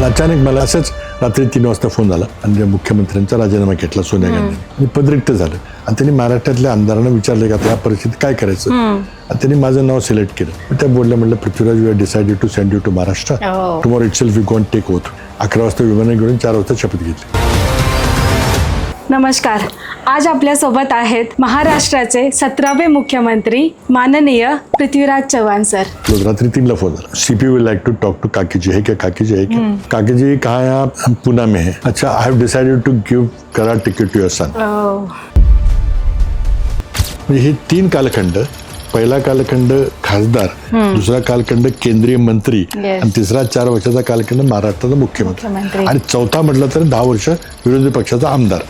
आणि अचानक मला असंच रात्री 3 वाजता फोन झाला आणि त्या मुख्यमंत्र्यांचा राजीनामा घेतला सोनिया गांधी आणि पदरिक्त झालं. आणि त्यांनी महाराष्ट्रातल्या आमदारांना विचारलं की आता या परिस्थितीत काय करायचं, आणि त्यांनी माझं नाव सिलेक्ट केलं. त्या बोलल्या, म्हटलं Prithviraj, we have decided to send you to Maharashtra. Tomorrow itself we go and take oath. 11 वाजता विमानाने घेऊन 4 वाजता शपथ घेतली. नमस्कार. आज आपल्यासोबत आहेत महाराष्ट्राचे 17वे मुख्यमंत्री माननीय पृथ्वीराज चव्हाण सर. रात्रि 3 फोन झाला. CP will like to talk to kaki ji. है क्या काकी जी? है क्या काकी जी? कहाँ हैं आप? हम पुणे में हैं. अच्छा, I have decided to give Karad ticket to your son. हे 3 कालखंड, पहिला कालखंड खासदार, दुसरा कालखंड केंद्रीय मंत्री आणि तिसरा 4 वर्षाचा कालखंड महाराष्ट्राचा मुख्यमंत्री आणि चौथा म्हटलं तर 10 वर्ष विरोधी पक्षाचा आमदार.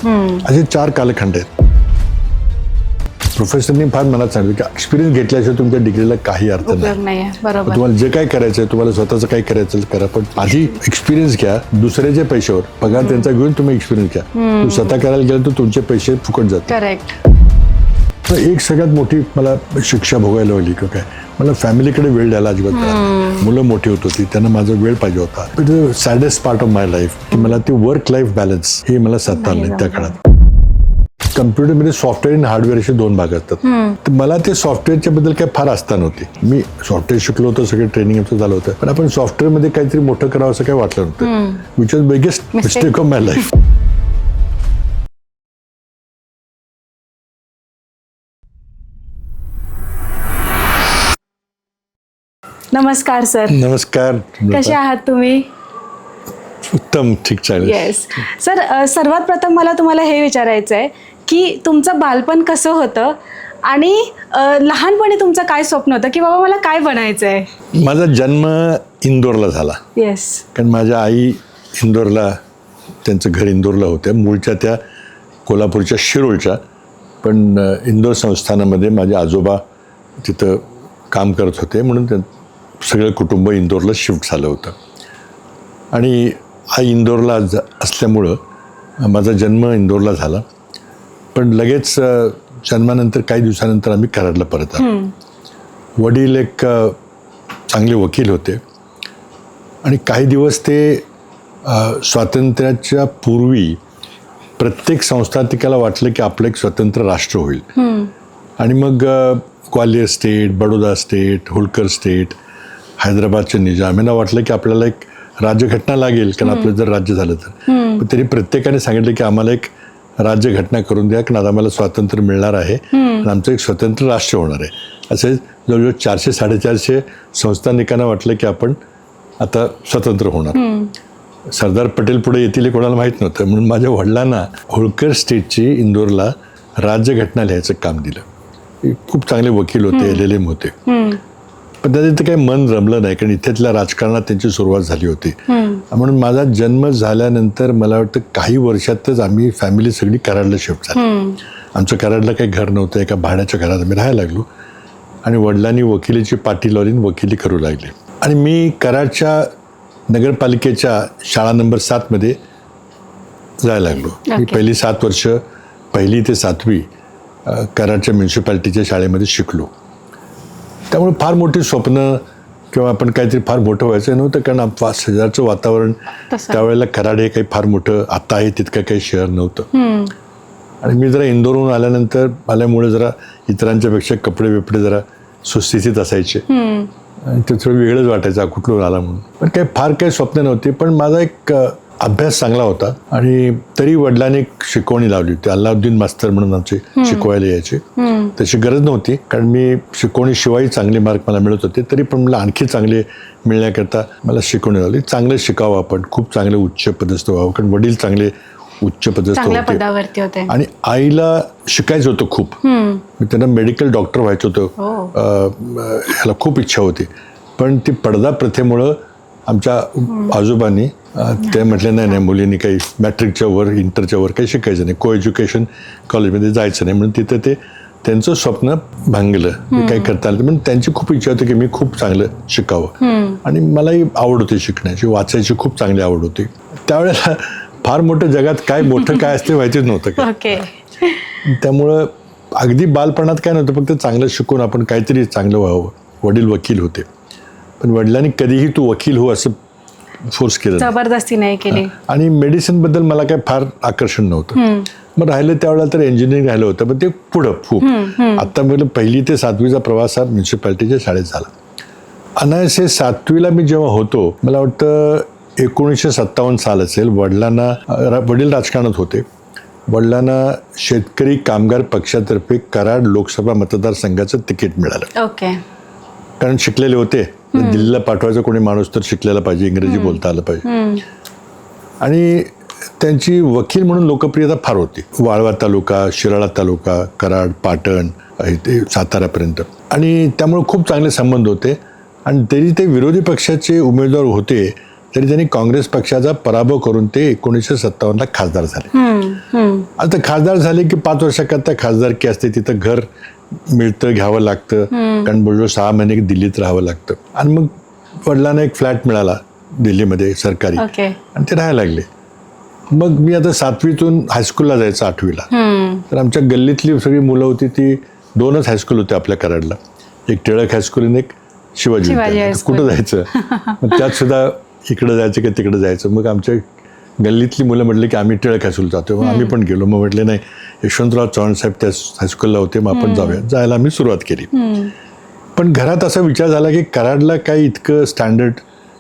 असे 4 कालखंड आहेत. प्रोफेसरनी फार मला सांगितलं की एक्सपिरियन्स घेतल्याशिवाय तुमच्या डिग्रीला काही अर्थ नाही. तुम्हाला जे काय करायचंय, तुम्हाला स्वतःचं काही करायचं करा, पण आधी एक्सपिरियन्स घ्या. दुसऱ्याच्या पैशावर पगार त्यांचा घेऊन तुम्ही एक्सपिरियन्स घ्या. तुम्ही स्वतः करायला गेलं तर तुमचे पैसे फुकट जातात. करेक्ट. एक सगळ्यात मोठी मला शिक्षा भोगायला लागली की काय, मला फॅमिलीकडे वेळ द्यायला अजिबात मिळाला. मुलं मोठी होत होती, त्यांना माझा वेळ पाहिजे होता. It is the सॅडेस्ट part of my life की मला ते वर्क लाईफ बॅलन्स हे मला साधता आलं नाही त्या काळात. कम्प्युटरमध्ये सॉफ्टवेअर आणि हार्डवेअर असे 2 भाग असतात. तर मला ते सॉफ्टवेअरच्या बद्दल काही फार आस्था नव्हती. मी सॉफ्टवेअर शिकलो होतं, सगळं ट्रेनिंग आमचं झालं होतं, पण आपण सॉफ्टवेअरमध्ये काहीतरी मोठं करावं असं काही वाटलं नव्हतं. Which was biggest mistake of my life. नमस्कार सर. नमस्कार. कसे आहात तुम्ही? उत्तम, ठीक चालेल. येस सर, सर्वात प्रथम मला तुम्हाला हे विचारायचं आहे की तुमचं बालपण कसं होतं आणि लहानपणी तुमचं काय स्वप्न होतं की बाबा मला काय बनायचं आहे? माझा जन्म इंदोरला झाला. येस. कारण माझ्या आई इंदोरला, त्यांचं घर इंदोरला होतं. मूळच्या त्या कोल्हापूरच्या शिरोळच्या, पण इंदोर संस्थानामध्ये माझे आजोबा तिथं काम करत होते, म्हणून ते सगळं कुटुंब इंदोरला शिफ्ट झालं होतं. आणि आई इंदोरला असल्यामुळं माझा जन्म इंदोरला झाला. पण लगेच जन्मानंतर काही दिवसानंतर आम्ही कराडला परत आलो. वडील एक चांगले वकील होते आणि काही दिवस ते स्वातंत्र्याच्या पूर्वी प्रत्येक संस्थानिकाला वाटलं की आपलं एक स्वतंत्र राष्ट्र होईल. आणि मग Gwalior state, Baroda state, Holkar state, हैदराबादचे निजाम यांना वाटलं की आपल्याला एक राज्यघटना लागेल, कारण आपलं जर राज्य झालं तर. पण तरी प्रत्येकाने सांगितलं की आम्हाला एक राज्यघटना करून द्या, कारण आम्हाला स्वातंत्र्य मिळणार आहे आणि आमचं एक स्वतंत्र राष्ट्र होणार आहे. असे जवळजवळ 400-450 संस्थानिकांना वाटलं की आपण आता स्वतंत्र होणार. सरदार पटेल पुढे येतील हे कोणाला माहीत नव्हतं, म्हणून माझ्या वडिलांना होळकर स्टेटची इंदोरला राज्यघटना लिहायचं काम दिलं. खूप चांगले वकील होते, LLM होते. पण त्याचं ते काही मन रमलं नाही, कारण इथल्या राजकारणात त्यांची सुरुवात झाली होती. म्हणून माझा जन्म झाल्यानंतर मला वाटतं काही वर्षातच आम्ही फॅमिली सगळी कराडला शिफ्ट झाली. आमचं कराडला काही घर नव्हतं, एका भाड्याच्या घरात आम्ही राहायला लागलो आणि वडिलांनी वकिलीची पाटी लावली, वकिली करू लागली. आणि मी कराडच्या नगरपालिकेच्या शाळा नंबर 7 मध्ये जायला लागलो. मी पहिली 7 वर्ष, 1ली ते 7वी कराडच्या म्युन्सिपाल्टीच्या शाळेमध्ये शिकलो. त्यामुळे फार मोठी स्वप्न किंवा आपण काहीतरी फार मोठं व्हायचं नव्हतं, कारण शेजारचं वातावरण त्यावेळेला कराड हे काही फार मोठं आता आहे तितकं काही शहर नव्हतं. आणि मी जरा इंदोरहून आल्यामुळे जरा इतरांच्या पेक्षा कपडे बिपडे जरा सुस्थितीत असायचे आणि ते थोडं वेगळंच वाटायचं, कुठलं आला म्हणून. पण फार काही स्वप्न नव्हती. पण माझा एक अभ्यास चांगला होता आणि तरी वडिलांनी शिकवणी लावली होती. अल्लाउद्दीन मास्तर म्हणून आमचे शिकवायला यायचे. तशी गरज नव्हती, कारण मी शिकवणीशिवाय चांगले मार्क मला मिळत होते. तरी पण मला आणखी चांगले मिळण्याकरता मला शिकवणी लावली. चांगलं शिकावं आपण, खूप चांगले उच्च पदस्थ व्हावं, कारण वडील चांगले उच्च पदस्थ होते आणि आईला शिकायचं होतं खूप. मी त्यांना मेडिकल डॉक्टर व्हायचं होतं, ह्याला खूप इच्छा होती. पण ती पडदा प्रथेमुळं आमच्या आजोबांनी ते म्हटले नाही, मुलींनी काही मॅट्रिकच्या वर, इंटरच्या वर काही शिकायचं नाही, को एज्युकेशन कॉलेजमध्ये जायचं नाही, म्हणून तिथं ते त्यांचं स्वप्न भांगलं, काही करता आलं. पण त्यांची खूप इच्छा होती की मी खूप चांगलं शिकावं आणि मलाही आवड होती शिकण्याची, वाचायची खूप चांगली आवड होती. त्यावेळेला फार मोठं जगात काय मोठं काय असते माहितीच नव्हतं काय. त्यामुळं अगदी बालपणात काय नव्हतं, फक्त चांगलं शिकून आपण काहीतरी चांगलं व्हावं. वडील वकील होते, पण वडिलांनी कधीही तू वकील हो असं फोर्स केलं नाही. जबरदस्ती नाही केली. आणि मेडिसिनबद्दल मला काय फार आकर्षण नव्हतं. मग राहिलं त्यावेळेला तर इंजिनिअरिंग राहिलं होतं, पण ते पुढं खूप आता मला 1ली ते 7वीचा प्रवास हा म्युन्सिपॅलिटीच्या शाळेत झाला. अनायासे 7वीला मी जेव्हा होतो, मला वाटतं 1957 साल असेल, वडील राजकारणात होते. वडिलांना शेतकरी कामगार पक्षातर्फे कराड लोकसभा मतदारसंघाचं तिकीट मिळालं. ओके. कारण शिकलेले होते, दिल्लीला पाठवायचा कोणी माणूस तर शिकलेला पाहिजे, इंग्रजी बोलता आलं पाहिजे. आणि त्यांची वकील म्हणून लोकप्रियता फार होती. वाळवा तालुका, शिराळा तालुका, कराड, पाटण, इथे साताऱ्यापर्यंत. आणि त्यामुळे खूप चांगले संबंध होते. आणि तरी ते विरोधी पक्षाचे उमेदवार होते, तरी त्यांनी काँग्रेस पक्षाचा पराभव करून ते 1957ला खासदार झाले. आता खासदार झाले की 5 वर्षाकरता खासदारकी असते, तिथं घर मिळतं, घ्यावं लागतं, कारण बोललो 6 महिने दिल्लीत राहावं लागतं. आणि मग वडिलांना एक फ्लॅट मिळाला दिल्लीमध्ये सरकारी, आणि ते राहायला लागले. मग मी आता 7वीतून हायस्कूलला जायचं 8वीला. तर आमच्या गल्लीतली सगळी मुलं होती, ती 2च हायस्कूल होते आपल्या कराडला, एक टिळक हायस्कूल आणि एक शिवाजी विद्यालय. कुठं जायचं, मग त्यात सुद्धा इकडं जायचं की तिकडं जायचं. मग आमच्या गल्लीतली मुलं म्हटले की आम्ही टिळक हायस्कूल जातो. मग आम्ही पण गेलो. मग म्हटले नाही, यशवंतराव चव्हाण साहेब त्या हायस्कूलला होते, मग आपण जाऊया. जायला आम्ही सुरुवात केली. पण घरात असा विचार झाला की कराडला काही इतकं स्टँडर्ड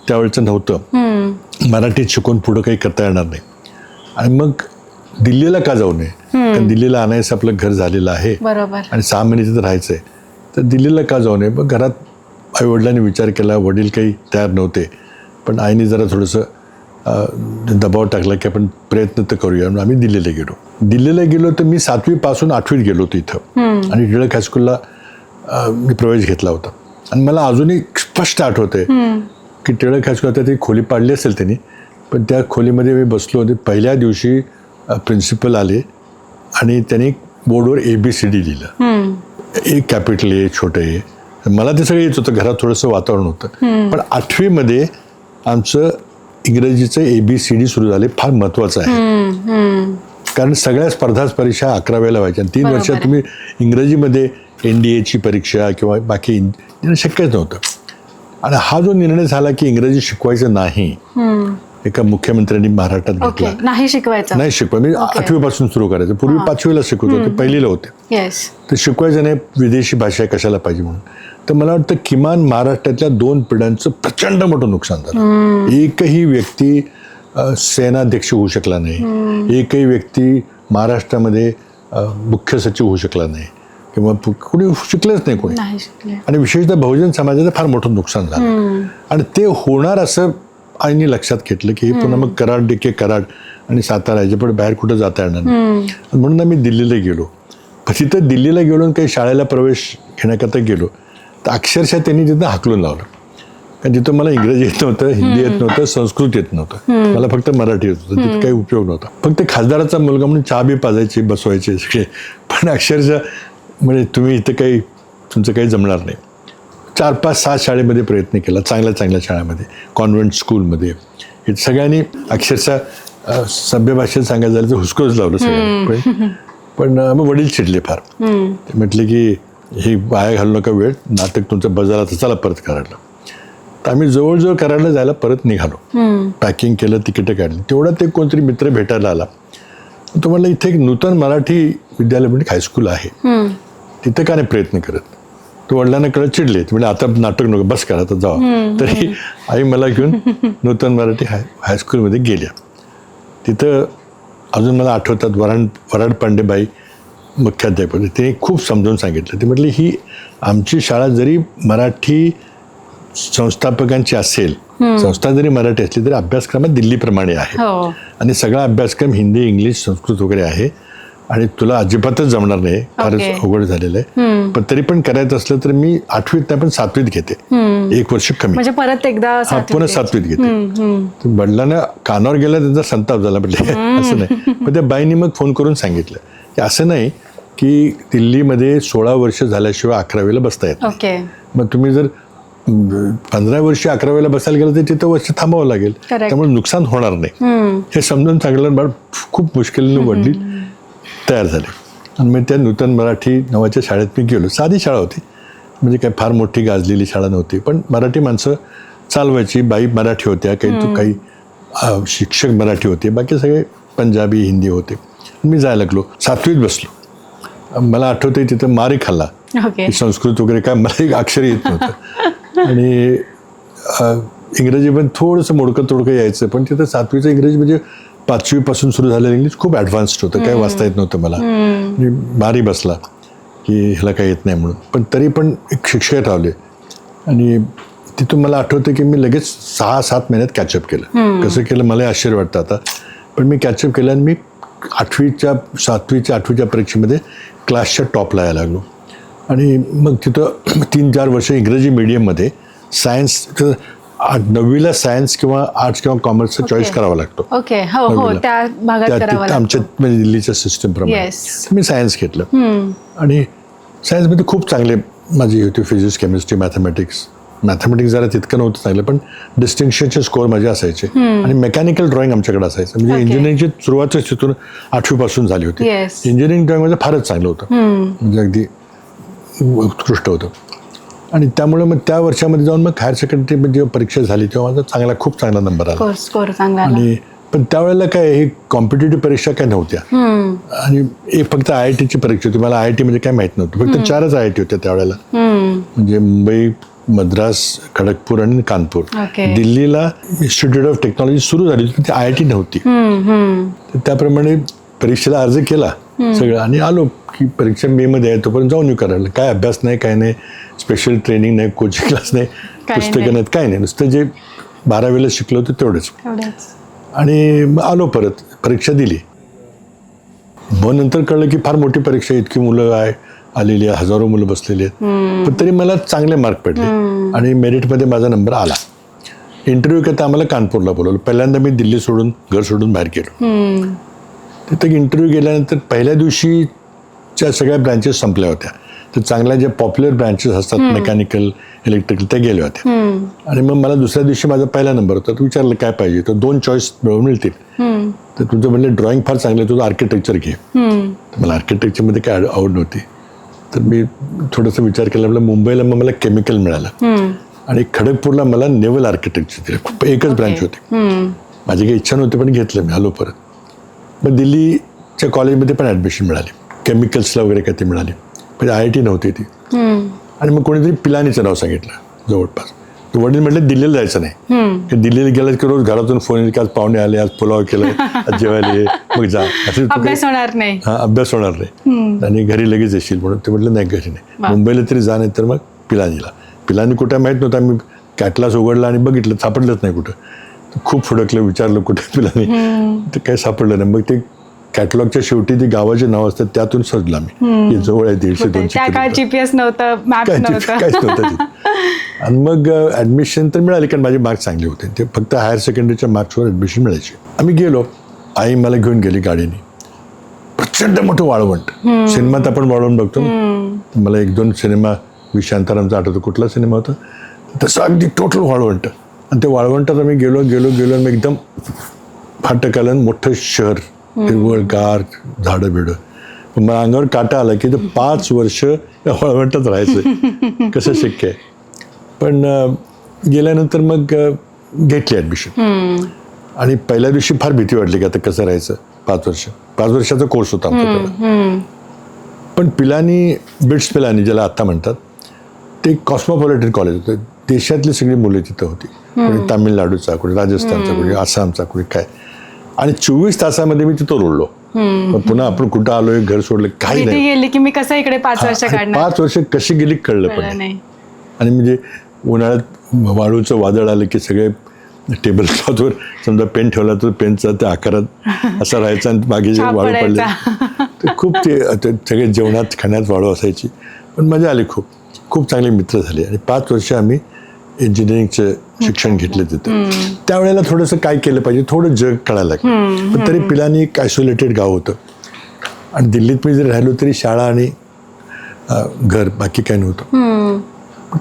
त्यावेळचं नव्हतं, मराठीत शिकून पुढं काही करता येणार नाही. आणि मग दिल्लीला का जाऊ नये, कारण दिल्लीला आणायचं आपलं घर झालेलं आहे आणि 6 महिने तिथं राहायचं आहे, तर दिल्लीला का जाऊ नये. मग घरात आईवडिलांनी विचार केला, वडील काही तयार नव्हते, पण आईने जरा थोडंसं दबाव टाकला की आपण प्रयत्न तर करूया. आम्ही दिल्लीला गेलो तर मी 7वीपासून 8वीत गेलो होतो इथं, आणि टिळक हायस्कूलला मी प्रवेश घेतला होता. आणि मला अजूनही स्पष्ट आठवतंय की टिळक हायस्कूल आता ती खोली पाडली असेल त्यांनी, पण त्या खोलीमध्ये मी बसलो होते. पहिल्या दिवशी प्रिन्सिपल आले आणि त्यांनी बोर्डवर ABCD लिहिलं, एक कॅपिटल ए, छोटं ए. मला ते सगळं येत होतं, घरात थोडंसं वातावरण होतं. पण 8वीमध्ये आमचं इंग्रजीचं ABCD सुरू झाले. फार महत्त्वाचं आहे, कारण सगळ्या स्पर्धा परीक्षा 11वीला व्हायच्या. 3 वर्षात तुम्ही इंग्रजीमध्ये NDAची परीक्षा किंवा बाकी शक्यच नव्हतं. आणि हा जो निर्णय झाला की इंग्रजी शिकवायचं नाही, एका मुख्यमंत्र्यांनी महाराष्ट्रात घेतला, नाही शिकवायचं, म्हणजे 8वीपासून सुरू करायचं. पूर्वी 5वीला शिकवत होते, 1लीला होते, तर शिकवायचं नाही, विदेशी भाषा कशाला पाहिजे म्हणून. तर मला वाटतं किमान महाराष्ट्रातल्या 2 पिढ्यांचं प्रचंड मोठं नुकसान झालं. एकही व्यक्ती सेनाध्यक्ष होऊ शकला नाही, एकही व्यक्ती महाराष्ट्रामध्ये मुख्य सचिव होऊ शकला नाही, किंवा कोणी शिकलंच नाही कोणी. आणि विशेषतः बहुजन समाजाचं फार मोठं नुकसान झालं. आणि ते होणार असं आईने लक्षात घेतलं की पुन्हा मग कराड आणि सातारा याच्या पुढे बाहेर कुठं जाता येणार नाही. म्हणून आम्ही दिल्लीला गेलो. तिथं दिल्लीला गेलो, काही शाळेला प्रवेश घेण्याकरता गेलो, तर अक्षरशः त्यांनी तिथं हाकलून लावलं. कारण तिथं मला इंग्रजी येत नव्हतं, हिंदी येत नव्हतं, संस्कृत येत नव्हतं, मला फक्त मराठी येत होतं. तिथं काही उपयोग नव्हता. फक्त खासदाराचा मुलगा म्हणून चहा बी पाजायचे, बसवायचे सगळे. पण अक्षरशः म्हणजे तुम्ही इथं काही तुमचं काही जमणार नाही. 4, 5, 6 शाळेमध्ये प्रयत्न केला, चांगल्या शाळेमध्ये, कॉन्व्हेंट स्कूलमध्ये. हे सगळ्यांनी अक्षरशः सभ्य भाषेत सांगायचं झालं तर हुसकच लावलं सगळं. पण मग वडील चिडले फार. ते म्हटले की हे वाया घालू नका वेळ, नाटक तुमचं बजारला तर चला परत कराडला. तर आम्ही जवळजवळ कराडला जायला परत निघालो, पॅकिंग केलं, तिकीटं काढली. तेवढा ते कोणतरी मित्र भेटायला आला. तो म्हटलं इथे एक नूतन मराठी विद्यालय म्हणजे हायस्कूल आहे, तिथं का नाही प्रयत्न करत. तो वडिलांना कळत चिडले, म्हणजे आता नाटक नको, बस करा आता जावा. तरी आई मला घेऊन नूतन मराठी हायस्कूलमध्ये गेल्या. तिथं अजून मला आठवतात वराड पांडेबाई मुख्याध्यापक, ते खूप समजावून सांगितलं. ते म्हटले ही आमची शाळा जरी मराठी संस्थापकांची असेल, संस्था जरी मराठी असली तरी अभ्यासक्रमात दिल्लीप्रमाणे आहे, आणि सगळा अभ्यासक्रम हिंदी, इंग्लिश, संस्कृत वगैरे आहे, आणि तुला अजिबातच जमणार नाही, फारच अवघड झालेलं आहे. पण तरी पण करायचं असलं तर मी 8वीत नाही पण 7वीत घेते, 1 वर्ष कमी, म्हणजे परत एकदा पुन्हा 7वीत घेते. वडिलांना कानावर गेला, त्यांचा संताप झाला. म्हटले असं नाही. पण त्या बाईंनी मग फोन करून सांगितलं की असं नाही की दिल्लीमध्ये 16 वर्ष झाल्याशिवाय 11वीला बसता येत. मग तुम्ही जर 15 वर्षी 11वीला बसायला गेलं तर तिथं वर्ष थांबावं लागेल, त्यामुळे नुकसान होणार नाही हे समजून सांगितलं. बाळ खूप मुश्किलीने वडील तयार झाले. आणि मग त्या नूतन मराठी नावाच्या शाळेत मी गेलो. साधी शाळा होती, म्हणजे काय फार मोठी गाजलेली शाळा नव्हती, पण मराठी माणसं चालवायची. बाई मराठी होत्या, काही शिक्षक मराठी होते, बाकी सगळे पंजाबी हिंदी होते. मी जायला लागलो. 7वीत बसलो. मला आठवतंय तिथं मारी खाल्ला. ओके. संस्कृत वगैरे काय मला एक अक्षर येत नव्हतं आणि इंग्रजी पण थोडंसं मोडकं तोडकं यायचं, पण तिथं 7वीचं इंग्रजी म्हणजे 5वीपासून सुरू झालेलं इंग्लिश खूप ॲडव्हान्स्ड होतं. काय वाचता येत नव्हतं मला. मारी बसला की ह्याला काही येत नाही म्हणून. पण तरी पण एक शिक्षक रावले आणि तिथून मला आठवतं की मी लगेच 6-7 महिन्यात कॅचअप केलं. कसं केलं मला आश्चर्य वाटतं आता, पण मी कॅचअप केलं आणि मी 7वीच्या 8वीच्या परीक्षेमध्ये क्लासच्या टॉपला यायला लागलो. आणि मग तिथं 3-4 वर्ष इंग्रजी मीडियममध्ये सायन्स, 9वीला सायन्स किंवा आर्ट्स किंवा कॉमर्सचा चॉईस करावा लागतो. ओके. हो हो, त्या भागात करावं लागतं. आमच्या म्हणजे दिल्लीच्या सिस्टमप्रमाणे Yes. मी सायन्स घेतलं आणि सायन्समध्ये खूप चांगले माझी होती. फिजिक्स, केमिस्ट्री, मॅथमॅटिक्स जरा तितकं नव्हतं चांगलं, पण डिस्टिंक्शनचे स्कोअर माझे असायचे. आणि मेकॅनिकल ड्रॉइंग आमच्याकडे असायचं. म्हणजे इंजिनिअरिंगची सुरुवातच तिथून 8वीपासून झाली होती. Yes. इंजिनिअरिंग ड्रॉइंगमध्ये फारच चांगलं होतं, म्हणजे अगदी उत्कृष्ट होतं. आणि त्यामुळे मग त्या वर्षामध्ये जाऊन मग हायर सेकंडरी म्हणजे परीक्षा झाली तेव्हा माझा खूप चांगला नंबर आला. स्कोर चांगला आला. आणि पण त्यावेळेला काय हे कॉम्पिटेटिव्ह परीक्षा काय नव्हत्या. आणि एक फक्त IITची परीक्षा होती. मला IIT म्हणजे काय माहित नव्हतं. फक्त 4च IIT होत्या त्यावेळेला, म्हणजे मुंबई, मद्रास, खडगपूर आणि कानपूर. दिल्लीला इन्स्टिट्यूट ऑफ टेक्नॉलॉजी सुरू झाली होती, ती IIT नव्हती. तर त्याप्रमाणे परीक्षेला अर्ज केला सगळं आणि आलो की परीक्षा मेमध्ये आहे, तोपर्यंत जाऊन येऊ करायला. काय अभ्यास नाही, काय नाही, स्पेशल ट्रेनिंग नाही, कोचिंग क्लास नाही, पुस्तकं नाहीत, काय नाही, नुसतं जे 12वीला शिकलो होतं तेवढंच. आणि मग आलो परत, परीक्षा दिली. मग नंतर कळलं की फार मोठी परीक्षा, इतकी मुलं आलेली आहे, हजारो मुलं बसलेली आहेत. पण तरी मला चांगले मार्क पडले आणि मेरिटमध्ये माझा नंबर आला. इंटरव्ह्यू करता आम्हाला कानपूरला बोलवलं. पहिल्यांदा मी दिल्ली सोडून, घर सोडून बाहेर गेलो. तिथं इंटरव्ह्यू गेल्यानंतर पहिल्या दिवशीच्या सगळ्या ब्रँचेस संपल्या होत्या. तर चांगल्या ज्या पॉप्युलर ब्रँचेस असतात, मेकॅनिकल, इलेक्ट्रिकल, त्या गेल्या होत्या. आणि मग मला दुसऱ्या दिवशी माझा पहिला नंबर होता. तर विचारलं काय पाहिजे, तर 2 चॉईस मिळतील. तर तुझं म्हणलं ड्रॉइंग फार चांगलं आहे, तुझं आर्किटेक्चर घे. मला आर्किटेक्चरमध्ये काय आवड नव्हती. तर मी थोडंसं विचार केला, म्हटलं मुंबईला मग मला केमिकल मिळालं आणि खडगपूरला मला नेव्हल आर्किटेक्चर दिलं. खूप एकच ब्रँच होती. माझी काही इच्छा नव्हती, पण घेतलं मी, आलो परत. मग दिल्लीच्या कॉलेजमध्ये पण ॲडमिशन मिळाली, केमिकल्सला वगैरे काय ते मिळाली, म्हणजे IIT नव्हती ती. आणि मग कोणीतरी पिलानीचं नाव सांगितलं जवळपास. वडील म्हटले दिल्लीला जायचं नाही, दिल्लीला गेलं की रोज घरातून फोन येईल की आज पाहुणे आले, आज पुलाव केलं, आज जेवायला ये, मग जा. असं अभ्यास होणार नाही. अभ्यास होणार नाही आणि घरी लगेच येशील म्हणून ते म्हटलं नाही, घरी नाही, मुंबईला तरी जा, नाही तर मग पिलानी कुठे माहीत नव्हतं. आम्ही कॅटलास उघडला आणि बघितलं, सापडलंच नाही कुठं. खूप फुडकलं, विचारलं कुठे पिलानी, तर काही सापडलं नाही. मग ते कॅटलॉगच्या शेवटी ते गावाचे नाव असतात, त्यातून शोधलं आम्ही, जवळ आहे 150-200 GPS नव्हतं, मॅप नव्हतं, काहीच नव्हतं. आणि मग ॲडमिशन तर मिळाली, कारण माझे मार्क्स चांगले होते. ते फक्त हायर सेकंडरीच्या मार्क्सवर ॲडमिशन मिळायची. आम्ही गेलो, आई मला घेऊन गेली गाडीने. प्रचंड मोठं वाळवंट. सिनेमात आपण वाळवंट बघतो ना, मला 1-2 सिनेमा, विशांतारामचा आठवतो, कुठला सिनेमा होता, तसं अगदी टोटल वाळवंट. आणि ते वाळवंटात आम्ही गेलो आणि एकदम फाटक आलं, मोठं शहर, हिरवळगार, झाडं बिडं. मला अंगावर काटा आला की 5 वर्ष या वाळवंटात राहायचं कसं शक्य आहे. पण गेल्यानंतर मग घेतली ॲडमिशन. आणि पहिल्या दिवशी फार भीती वाटली की आता कसं राहायचं. 5 वर्षाचा कोर्स होता आमचा. पण बिट्स पिलानी ज्याला आत्ता म्हणतात, ते कॉस्मोपॉलिटन कॉलेज होतं. देशातली सगळी मुलं तिथं होती, कोणी तामिळनाडूचा, कोणी राजस्थानचा, कोणी आसामचा, कोणी काय. आणि 24 तासामध्ये मी तिथं रोडलो. पुन्हा आपण कुठं आलोय, घर सोडलं, काही नाही. गेली की मी कसं इकडे 5 वर्ष काढणार. 5 वर्ष कशी गेली कळलं पण नाही. आणि म्हणजे उन्हाळ्यात वाळूचं वादळ आलं की सगळे टेबल क्लॉथवर समजा पेन ठेवला तर पेनचा त्या आकारात असा राहायचा आणि मागे जे वाळू पडले तर खूप ते सगळे जेवणात खाण्यात वाळू असायची. पण मजा आली, खूप चांगले मित्र झाले. आणि 5 वर्ष आम्ही इंजिनिअरिंगचं शिक्षण घेतलं तिथं. त्यावेळेला थोडंसं काय केलं पाहिजे, थोडं जग कळायला लागलं. पण तरी पिलानी एक आयसोलेटेड गाव होतं. आणि दिल्लीत मी जरी राहिलो तरी शाळा आणि घर, बाकी काय नव्हतं.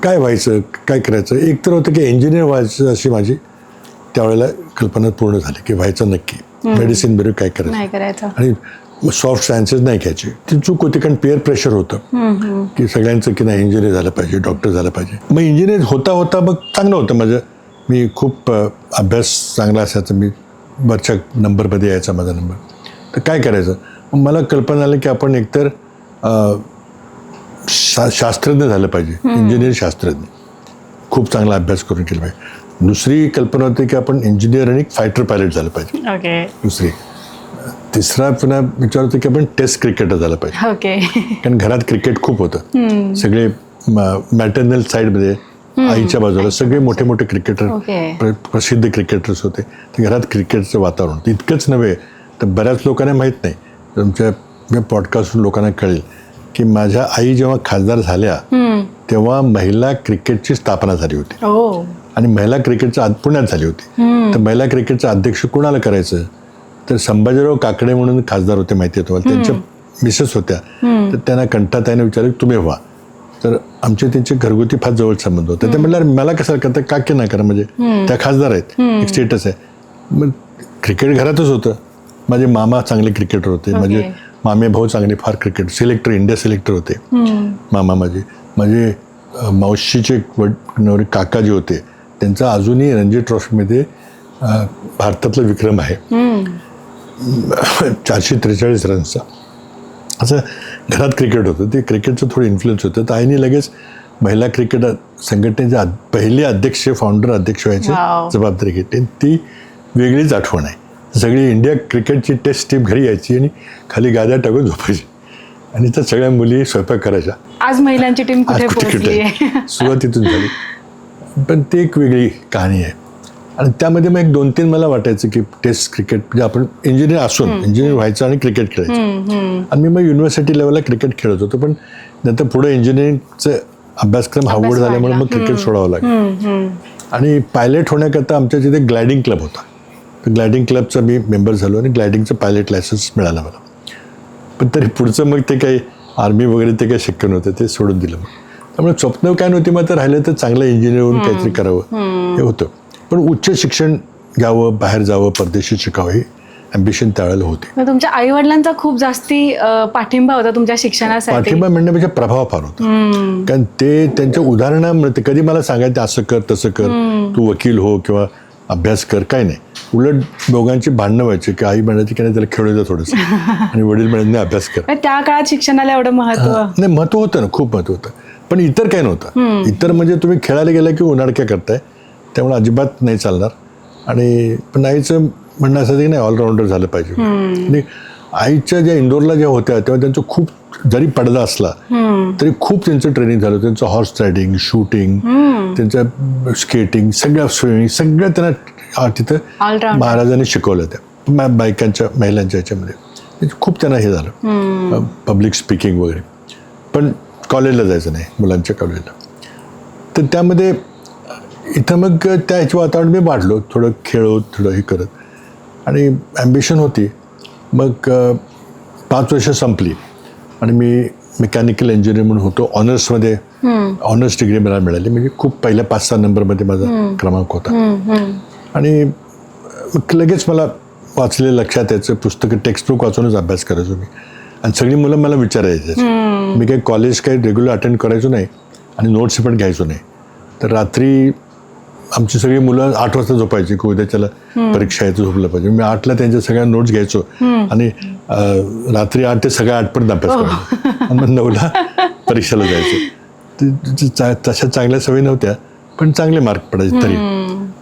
काय व्हायचं, काय करायचं, एक तर होतं की इंजिनियर व्हायचं अशी माझी त्यावेळेला कल्पना पूर्ण झाली की व्हायचं नक्की. मेडिसिन बरोबर काय करायचं आणि सॉफ्ट सायन्सेस नाही घ्यायचे. ती चूक होती, कारण पेअर प्रेशर होतं की सगळ्यांचं की नाही इंजिनियर झालं पाहिजे, डॉक्टर झालं पाहिजे. मग इंजिनियर होता मग चांगलं होतं माझं. मी खूप अभ्यास चांगला असायचा, मी वरच्या नंबरमध्ये यायचा माझा नंबर. तर काय करायचं, मग मला कल्पना आली की आपण एकतर शास्त्रज्ञ झालं पाहिजे, इंजिनियर शास्त्रज्ञ, खूप चांगला अभ्यास करून केला पाहिजे. दुसरी कल्पना होती की आपण इंजिनियर आणि फायटर पायलट झालं पाहिजे. ओके. दुसरी. तिसरा पुन्हा विचार होता की आपण टेस्ट क्रिकेटर झालं पाहिजे. ओके. कारण घरात क्रिकेट खूप होतं. सगळे मॅटर्नल साईडमध्ये आईच्या बाजूला सगळे मोठे मोठे क्रिकेटर, प्रसिद्ध क्रिकेटर्स होते. तर घरात क्रिकेटचं वातावरण होतं. इतकंच नव्हे तर बऱ्याच लोकांना माहीत नाही, तुमच्या पॉडकास्टवरून लोकांना कळेल की माझ्या आई जेव्हा खासदार झाल्या तेव्हा महिला क्रिकेटची स्थापना झाली होती. आणि महिला क्रिकेटचं पुण्यात झाली होती. तर महिला क्रिकेटचं अध्यक्ष कोणाला करायचं, तर संभाजीराव काकडे म्हणून खासदार होते, माहिती आहे तुम्हाला, त्यांच्या मिसेस होत्या. तर त्यांना कंठाताईने विचारलं तुम्ही व्हा. तर आमचे त्यांचे घरगुती फार जवळ संबंध होते. ते म्हटलं मला कसं करता, का की नाही करा, म्हणजे त्या खासदार आहेत, एक स्टेटस आहे. मग क्रिकेट घरातच होतं. माझे मामा चांगले क्रिकेटर होते, माझे मामे भाऊ चांगले फार क्रिकेट सिलेक्टर, इंडिया सिलेक्टर होते मामा माझे मावशीचे काका जे होते त्यांचा अजूनही रणजी ट्रॉफीमध्ये भारतातला विक्रम आहे, 443 रन्सचा. असं घरात क्रिकेट होतं. ते क्रिकेटचं थोडं इन्फ्लुएन्स होतं. तर आईने लगेच महिला क्रिकेट संघटनेचे पहिले अध्यक्ष, फाउंडर अध्यक्ष व्हायचे जबाबदारी घेतली. ती वेगळीच आठवण आहे. सगळी इंडिया क्रिकेटची टेस्ट टीम घरी यायची आणि खाली गाद्या टाकून झोपायची आणि त्या सगळ्या मुली स्वयंपाक करायच्या. आज महिलांची टीम कुठे पोहोचली आहे, सुरुवातीतून झाली. पण ती एक वेगळी कहाणी आहे. आणि त्यामध्ये मग एक 2-3 मला वाटायचं की टेस्ट क्रिकेट म्हणजे आपण इंजिनियर असून इंजिनियर व्हायचं आणि क्रिकेट खेळायचं. आणि मी मग युनिव्हर्सिटी लेवलला क्रिकेट खेळत होतो. पण नंतर पुढे इंजिनिअरिंगचं अभ्यासक्रम आवड झाल्यामुळे मग क्रिकेट सोडावं लागलं. आणि पायलट होण्याकरता आमच्या तिथे ग्लायडिंग क्लब होता. तर ग्लायडिंग क्लबचा मी मेंबर झालो आणि ग्लायडिंगचं पायलट लायसन्स मिळालं मला. पण तरी पुढचं मग ते काही आर्मी वगैरे ते काही शक्य नव्हतं, ते सोडून दिलं मग. त्यामुळे स्वप्न काय नव्हती, मग तर राहिलं तर चांगलं इंजिनियर होऊन काहीतरी करावं हे होतं. पण उच्च शिक्षण घ्यावं, बाहेर जावं, परदेशी शिकावं हे ॲम्बिशन त्यावेळेला होते. तुमच्या आई वडिलांचा खूप जास्ती पाठिंबा होता तुमच्या शिक्षणासाठी. पाठिंबा म्हणण्यापेक्षा प्रभाव फार होता. कारण ते त्यांच्या उदाहरणामुळे कधी मला सांगायचं असं कर तसं कर, तू वकील हो किंवा अभ्यास कर, काय नाही. उलट दोघांची भांडणं व्हायची की आई म्हणायची की नाही त्याला खेळू द्या थोडंसं आणि वडील म्हणायचे नाही अभ्यास कर. त्या काळात शिक्षणाला एवढं महत्व नाही, महत्व होतं ना, खूप महत्व होतं. पण इतर काही नव्हतं. इतर म्हणजे तुम्ही खेळायला गेला की उन्हाळक्या करताय, त्यामुळे अजिबात नाही चालणार. आणि पण आईचं म्हणणं असायचं की नाही ऑलराऊंडर झालं पाहिजे. आणि आईच्या ज्या इंदोरला ज्या होत्या तेव्हा त्यांचं खूप जरी पडदा असला तरी खूप त्यांचं ट्रेनिंग झालं. त्यांचं हॉर्स रायडिंग, शूटिंग, त्यांचं स्केटिंग, सगळं स्विमिंग, सगळं त्यांना तिथं महाराजांनी शिकवलं. त्या बायकांच्या महिलांच्या ह्याच्यामध्ये खूप त्यांना हे झालं, पब्लिक स्पीकिंग वगैरे. पण कॉलेजला जायचं नाही, मुलांच्या कॉलेजला. तर त्यामध्ये इथं मग त्या ह्याचं वातावरण मी वाढलो, थोडं खेळत, थोडं हे करत. आणि ॲम्बिशन होती. मग 5 वर्ष संपली आणि मी मेकॅनिकल इंजिनियर म्हणून होतो. ऑनर्समध्ये ऑनर्स डिग्री मला मिळाली. म्हणजे खूप पहिल्या 5-6 नंबरमध्ये माझा क्रमांक होता. आणि मग लगेच मला वाचले लक्षात यायचं, पुस्तकं टेक्स्टबुक वाचूनच अभ्यास करायचो मी. आणि सगळी मुलं मला विचारायचे. मी काही कॉलेज काही रेग्युलर अटेंड करायचो नाही आणि नोट्स पण घ्यायचो नाही. तर रात्री आमची सगळी मुलं 8 वाजता झोपायची की उद्याच्याला परीक्षा यायचं, झोपलं पाहिजे. मी 8ला त्यांच्या सगळ्या नोट्स घ्यायचो आणि रात्री 8 ते सगळ्या 8 पर्यंत अभ्यास करायचो आणि मग 9ला परीक्षेला जायचो. तशा चांगल्या सवयी नव्हत्या, पण चांगले मार्क पडायचे तरी.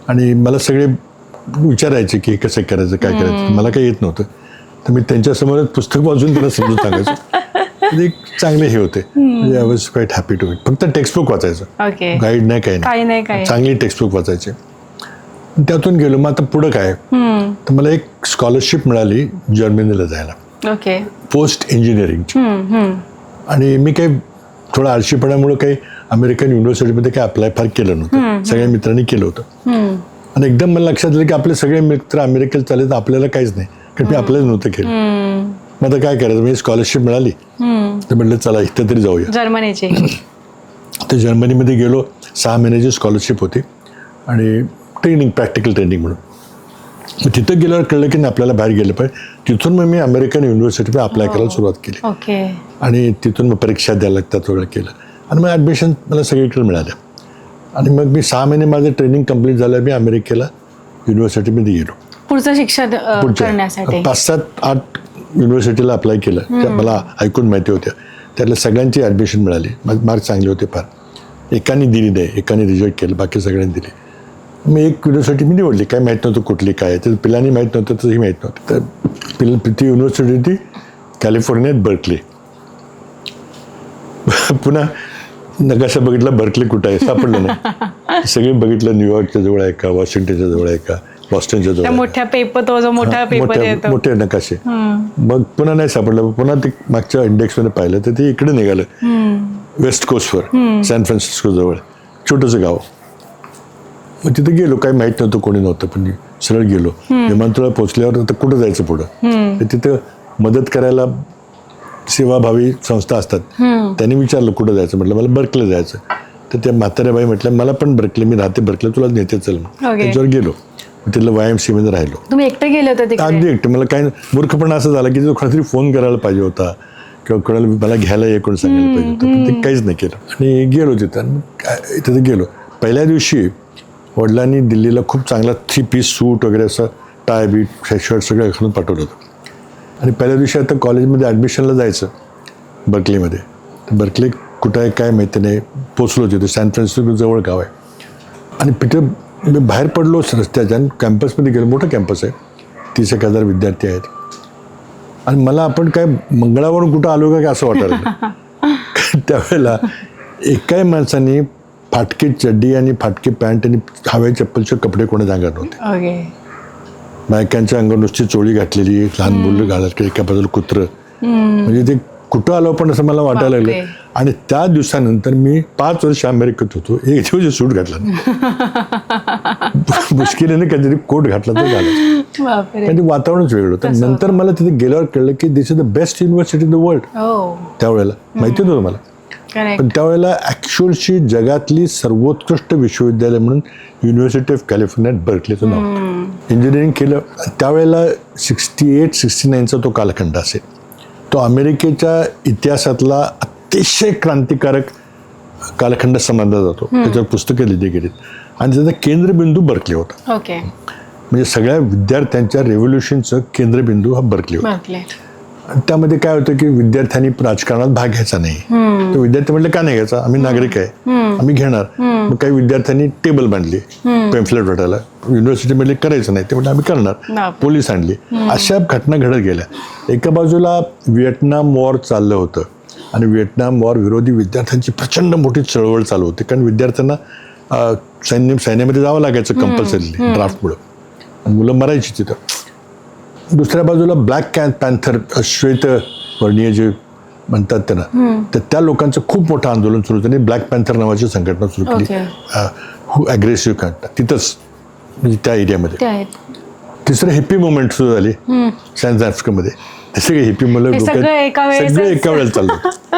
आणि मला सगळे विचारायचे की कसं करायचं, काय करायचं. मला काही येत नव्हतं. तर मी त्यांच्यासमोर पुस्तक वाचून त्यांना समजून सांगायचो. एक चांगले हे होते. म्हणजे I was quite happy to it. फक्त टेक्स्टबुक वाचायचं, गाईड नाही, काही नाही, चांगली टेक्स्टबुक वाचायचे. त्यातून गेलो. मग आता पुढं काय, तर मला एक स्कॉलरशिप मिळाली जर्मनीला जायला, पोस्ट इंजिनिअरिंगची. आणि मी काही थोडं आळशीपणामुळे काही अमेरिकन युनिव्हर्सिटीमध्ये काही अप्लाय फार केलं नव्हतं. सगळ्या मित्रांनी केलं होतं. आणि एकदम मला लक्षात आलं की आपले सगळे मित्र अमेरिकेला चालले तर आपल्याला काहीच नाही, कारण मी अप्लायच नव्हतं केलं. मग आता काय करायचं, म्हणजे स्कॉलरशिप मिळाली तर म्हटलं चला इथं तरी जाऊया जर्मनीची. तर जर्मनीमध्ये गेलो. 6 महिन्याची स्कॉलरशिप होती आणि ट्रेनिंग, प्रॅक्टिकल ट्रेनिंग म्हणून. मग तिथं गेल्यावर कळलं की नाही आपल्याला बाहेर गेलं पाहिजे. तिथून मग मी अमेरिकन युनिव्हर्सिटीमध्ये अप्लाय करायला सुरुवात केली. आणि तिथून मग परीक्षा द्यायला लागतात, सगळं केलं. आणि मग ॲडमिशन मला सगळीकडे मिळाल्या. आणि मग मी 6 महिने माझं ट्रेनिंग कंप्लीट झालं, मी अमेरिकेला युनिव्हर्सिटीमध्ये गेलो. पुढचं शिक्षण करण्यासाठी 5-7-8 युनिव्हर्सिटीला अप्लाय केलं, त्या मला ऐकून माहिती होत्या. त्यातल्या सगळ्यांची ॲडमिशन मिळाली, माझे मार्क चांगले होते फार. एकाने दिली नाही, एकाने रिजेक्ट केलं, बाकी सगळ्यांनी दिली. मी एक युनिव्हर्सिटी मी निवडली, काय माहीत नव्हतं कुठली काय, तर पिलांनी माहीत नव्हतं, तसंही माहीत नव्हतं. तर ती युनिव्हर्सिटी होती कॅलिफोर्नियात, बर्कली. पुन्हा नकाशा बघितला, बर्कली कुठं आहे सापडलं नाही. सगळे बघितलं, न्यूयॉर्कच्या जवळ आहे का, वॉशिंग्टनच्या जवळ आहे का, बॉस्टनच्या जवळ, मोठ्या पेपर, तो जो मोठा पेपर येतो, मोठे नकाशे. मग पुन्हा नाही सापडलं. पुन्हा ते मागच्या इंडेक्समध्ये पाहिलं तर ते इकडे निघालं, वेस्ट कोस्टवर, सॅन फ्रान्सिस्को जवळ, छोटंसं गाव. मग तिथे गेलो, काही माहीत नव्हतं, कोणी नव्हतं, पण सरळ गेलो. विमानतळावर पोहोचल्यावर आता कुठं जायचं पुढं, तर तिथं मदत करायला सेवाभावी संस्था असतात, त्यांनी विचारलं कुठं जायचं. म्हटलं मला बर्कले जायचं. तर त्या म्हाताऱ्या बाई म्हटल्या मला पण बर्कले, मी राहते बर्कले, तुला नेते चल. त्याच्यावर गेलो, तिथलं YMCA मध्ये राहिलो. तुम्ही एकटे गेले होते तिकडे? अगदी एकटे. मला काय मूर्खपणा असं झाला की कोणातरी फोन करायला पाहिजे होता किंवा कोणाला मला घ्यायला ये कोण सांगायला पाहिजे होतं, पण ते काहीच नाही केलं. आणि गेलो तिथं. तिथे गेलो. पहिल्या दिवशी वडिलांनी दिल्लीला खूप चांगला 3-piece सूट वगैरे असं टाय बीट शर्ट सगळं घालून पाठवलं होतं. आणि पहिल्या दिवशी आता कॉलेजमध्ये ॲडमिशनला जायचं बर्कलीमध्ये. तर बर्कली कुठं आहे काय माहिती नाही. पोचलो तिथे, सॅन फ्रान्सिस्को जवळ गाव आहे. आणि तिथे मी बाहेर पडलो रस्त्याच्या आणि कॅम्पसमध्ये गेलो. मोठं कॅम्पस आहे, 30,000 विद्यार्थी आहेत. आणि मला आपण काय मंगळावरून कुठं आलो का असं वाटायला. त्यावेळेला एकाही माणसाने फाटकी चड्डी आणि फाटकी पॅन्ट आणि हवाई चप्पलचे कपडे कोणाच्या अंगात नव्हते. बायकांच्या अंगावर नुसती चोळी घातलेली, लहान मुलं घालत, एका बाजूला कुत्रं. म्हणजे ते कुठं आलो पण असं मला वाटायला लागलं. आणि त्या दिवसानंतर मी 5 वर्ष अमेरिकेत होतो, एक दिवस सूट घातला मुश्किलीने कधीतरी कोट घातला तर घालायचं, पण ते वातावरणच वेगळं होतं. नंतर मला तिथे गेल्यावर कळलं की this is the best university in the world. त्यावेळेला माहिती नव्हतं मला, पण त्यावेळेला ॲक्च्युअलची जगातली सर्वोत्कृष्ट विश्वविद्यालय म्हणून युनिव्हर्सिटी ऑफ कॅलिफोर्निया बर्कलीचं नाव. इंजिनिअरिंग केलं त्यावेळेला 68-69चा तो कालखंड असेल. तो अमेरिकेच्या इतिहासातला अतिशय क्रांतिकारक कालखंड समजला जातो. त्याच्यावर पुस्तकं लिहिली गेलीत आणि त्याचा केंद्रबिंदू बर्कली होता. म्हणजे सगळ्या विद्यार्थ्यांच्या रेव्होल्युशनचं केंद्रबिंदू हा बर्कली होता. आणि त्यामध्ये काय होतं की विद्यार्थ्यांनी राजकारणात भाग घ्यायचा नाही. तर विद्यार्थी म्हटले का नाही घ्यायचा, आम्ही नागरिक आहे, आम्ही घेणार. मग काही विद्यार्थ्यांनी टेबल बांधली पेम्फलेट वाटायला, युनिव्हर्सिटीमध्ये करायचं नाही ते म्हणजे आम्ही करणार. पोलीस आणली. अशा घटना घडत गेल्या. एका बाजूला व्हिएटनाम वॉर चाललं होतं आणि व्हिएटनाम वॉर विरोधी विद्यार्थ्यांची प्रचंड मोठी चळवळ चालू होती, कारण विद्यार्थ्यांना सैन्यामध्ये जावं लागायचं कंपल्सरीली ड्राफ्टमुळं, मुलं मरायची तिथं. दुसऱ्या बाजूला ब्लॅक पॅन्थर, श्वेत वर्णीय जे म्हणतात त्यांना, तर त्या लोकांचं खूप मोठं आंदोलन सुरू होतं आणि ब्लॅक पॅन्थर नावाची संघटना सुरू केली, ॲग्रेसिव्ह करतात तिथंच, म्हणजे त्या एरियामध्ये. तिसरं हिप्पी मुवमेंट सुरू झाली सॅन फ्रान्सिस्कोमध्ये. ते सगळे हिप्पी मुलं सगळं एका वेळेला चाललं होतं.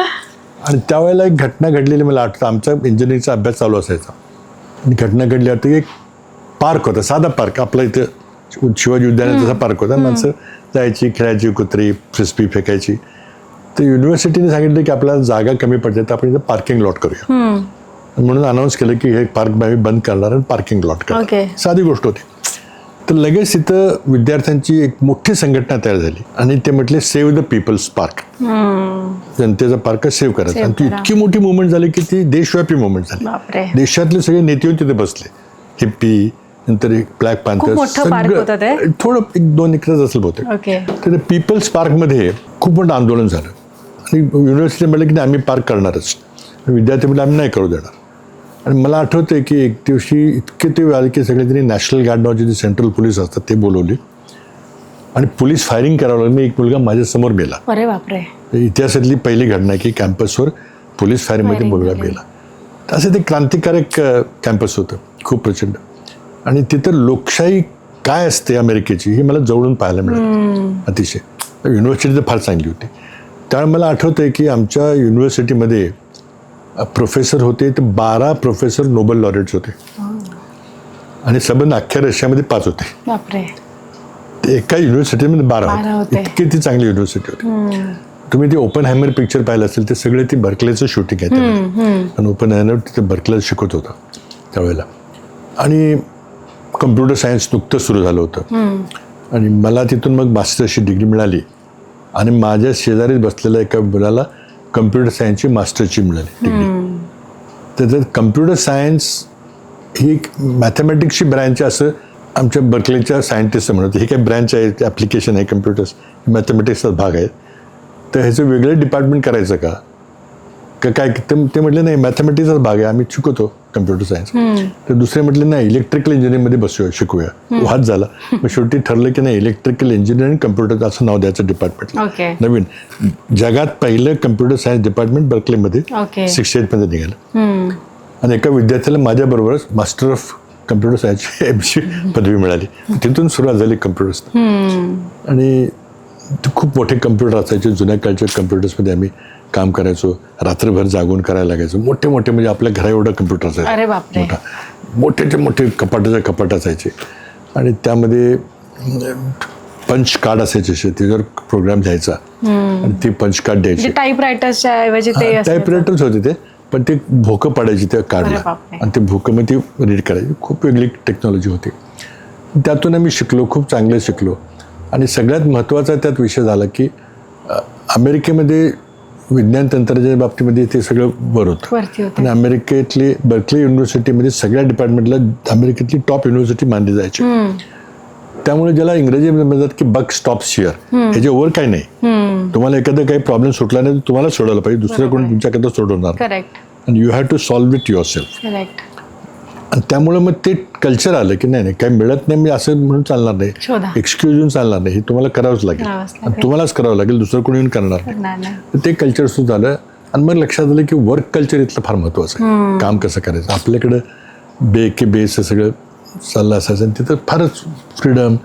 आणि त्यावेळेला एक घटना घडलेली मला आठवतं. आमचा इंजिनिअरिंगचा अभ्यास चालू असायचा आणि घटना घडली होती. एक पार्क होता, साधा पार्क आपला इथं शिवाजी उद्यानात तसा पार्क होता. माणसं जायची, खेळायची, कुत्री फ्रिस्बी फेकायची. तर युनिव्हर्सिटीने सांगितलं की आपल्याला जागा कमी पडते तर आपण इथं पार्किंग लॉट करूया. म्हणून अनाऊन्स केलं की हे पार्क आम्ही बंद करणार आणि पार्किंग लॉट करणार. साधी गोष्ट होती. तर लगेच तिथं विद्यार्थ्यांची एक मोठी संघटना तयार झाली आणि ते म्हटले सेव्ह द पीपल्स पार्क, जनतेचा पार्क सेव्ह करायचा. आणि ती इतकी मोठी मुवमेंट झाली की ती देशव्यापी मुवमेंट झाली. देशातले सगळे नेते तिथे बसले, हिप्पी, नंतर एक ब्लॅक पॅन्थर, थोडं 1-2 एकरच असेल बहुतेक. तर पीपल्स पार्कमध्ये खूप मोठं आंदोलन झालं आणि युनिव्हर्सिटी म्हटलं की आम्ही पार्क करणारच. विद्यार्थी म्हटलं आम्ही नाही करू देणार. आणि मला आठवतंय की एक दिवशी इतके ते आले की सगळे त्यांनी नॅशनल गार्ड नावाचे जे सेंट्रल पोलीस असतात ते बोलवले आणि पोलीस फायरिंग करावं लागलं. मी एक मुलगा माझ्यासमोर मेला. अरे बापरे. इतिहासातली पहिली घटना की कॅम्पसवर पोलीस फायरिंगमध्ये मुलगा मेला. असं ते क्रांतिकारक कॅम्पस होतं, खूप प्रचंड. आणि तिथं लोकशाही काय असते अमेरिकेची हे मला जवळून पाहायला मिळालं अतिशय. युनिव्हर्सिटी तर फार चांगली होती. त्यामुळे मला आठवतं आहे की आमच्या युनिव्हर्सिटीमध्ये प्रोफेसर होते तर 12 प्रोफेसर नोबेल लॉरेट्स होते आणि सबंध अख्ख्या रशियामध्ये 5 होते. ते एका युनिव्हर्सिटीमध्ये 12 होते. इतकी ती चांगली युनिव्हर्सिटी होती. तुम्ही ते ओपन हॅमर पिक्चर पाहिलं असेल ते सगळे ती बर्कलेचं शूटिंग आहे. आणि ओपन हॅमर तिथे बर्कलेला शिकवत होता. त्यावेळेला. आणि कम्प्युटर सायन्स नुकतं सुरू झालं होतं आणि मला तिथून मग मास्टर्सची डिग्री मिळाली आणि माझ्या शेजारीच बसलेल्या एका मुलाला कम्प्युटर सायन्सची मास्टरची मिळाली डिग्री. तर कम्प्युटर सायन्स ही एक मॅथमॅटिक्सची ब्रँच असं आमच्या बर्कलेच्या सायंटिस्ट म्हणत. हे काही ब्रँच आहे, ॲप्लिकेशन आहे कम्प्युटर्स, मॅथमॅटिक्सचाच भाग आहे. तर ह्याचं वेगळं डिपार्टमेंट करायचं का काय? ते म्हटले नाही, मॅथमॅटिक्सचाच भाग आहे, आम्ही शिकवतो कम्प्युटर सायन्स. तर दुसरे म्हटले नाही, इलेक्ट्रिकल इंजिनिअरिंगमध्ये बसूया, शिकूया. वाद झाला. मग शेवटी ठरलं की नाही, इलेक्ट्रिकल इंजिनिअरिंग कम्प्युटर असं नाव द्यायचं डिपार्टमेंट. नवीन जगात पहिलं कम्प्युटर सायन्स डिपार्टमेंट बर्कलेमध्ये 68 मध्ये निघालं. आणि एका विद्यार्थ्याला माझ्याबरोबरच मास्टर ऑफ कम्प्युटर सायन्सची MC पदवी मिळाली. तिथून सुरुवात झाली कम्प्युटर्स. आणि खूप मोठे कम्प्युटर असायचे, जुन्या काळच्या कम्प्युटर्समध्ये आम्ही काम करायचो. रात्रभर जागून करायला लागायचं. मोठे मोठे म्हणजे आपल्या घरा एवढं कम्प्युटर असायचं. मोठा मोठ्याचे मोठे कपाट असायचे आणि त्यामध्ये पंच कार्ड असायचे, त्याच्यावर प्रोग्राम द्यायचा आणि ते पंच कार्ड द्यायचे. टाईपरायटर्सच्या ऐवजी ते टाईपरायटर्स होते ते, पण ते भोकं पडायची त्या कार्डला आणि ते भोकं मग ती रीड करायची. खूप वेगळी टेक्नॉलॉजी होती. त्यातून आम्ही शिकलो, खूप चांगले शिकलो. आणि सगळ्यात महत्त्वाचा त्यात विषय झाला की अमेरिकेमध्ये विज्ञान तंत्रज्ञान बाबतीमध्ये ते सगळं बरं होतं. आणि अमेरिकेतली बर्कली युनिव्हर्सिटीमध्ये सगळ्या डिपार्टमेंटला अमेरिकेतली टॉप युनिव्हर्सिटी मानली जायची. त्यामुळे ज्याला इंग्रजीमध्ये म्हणतात की बक स्टॉप्स हिअर, ह्याच्या ओव्हर काही नाही. तुम्हाला एखादा काही प्रॉब्लेम सुटला नाही तर तुम्हाला सोडवला पाहिजे, दुसरं कोणी तुमच्याकडे सोडवणार. आणि you have to solve it yourself. आणि त्यामुळे मग ते कल्चर आलं की नाही काही मिळत नाही मी असं म्हणून चालणार नाही, एक्सक्यूज येऊन चालणार नाही, हे तुम्हाला करावंच लागेल आणि तुम्हालाच करावं लागेल, दुसरं कोणी येऊन करणार नाही. तर ते कल्चर सुरू झालं. आणि मग लक्षात आलं की वर्क कल्चर इथलं फार महत्त्वाचं आहे. काम कसं करायचं, आपल्याकडं बेस हे सगळं चाललं असायचं आणि तिथं फारच फ्रीडम.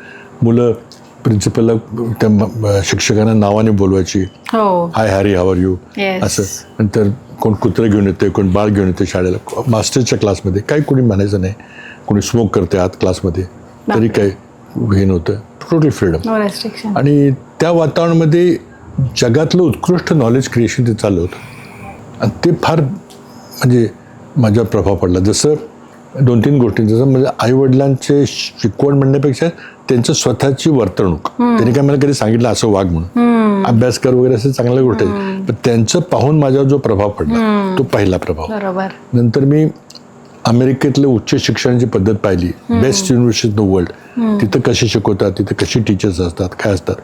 मुलं प्रिन्सिपलला त्या शिक्षकांना नावाने बोलवायची, हाय हॅरी हाव आर यू असं. नंतर कोण कुत्रं घेऊन येते, कोण बाळ घेऊन येते शाळेला. मास्टर्सच्या क्लासमध्ये काही कोणी म्हणायचं नाही, कोणी स्मोक करते आत क्लासमध्ये तरी काही हे नव्हतं. Total freedom. आणि त्या वातावरणामध्ये जगातलं उत्कृष्ट नॉलेज क्रिएशन ते चाललं होतं आणि ते फार म्हणजे माझ्यावर प्रभाव पडला. जसं 2-3 गोष्टी, जसं म्हणजे आईवडिलांचे शिकवण म्हणण्यापेक्षा त्यांचं स्वतःची वर्तणूक. त्यांनी काय मला कधी सांगितलं असं वाग म्हणून, अभ्यास कर वगैरे असं चांगल्या गोष्टी आहेत, पण त्यांचं पाहून माझ्यावर जो प्रभाव पडला तो पहिला प्रभाव. नंतर मी अमेरिकेतलं उच्च शिक्षणाची पद्धत पाहिली, best university in the world. तिथं कसे शिकवतात, तिथं कशी टीचर्स असतात, काय असतात.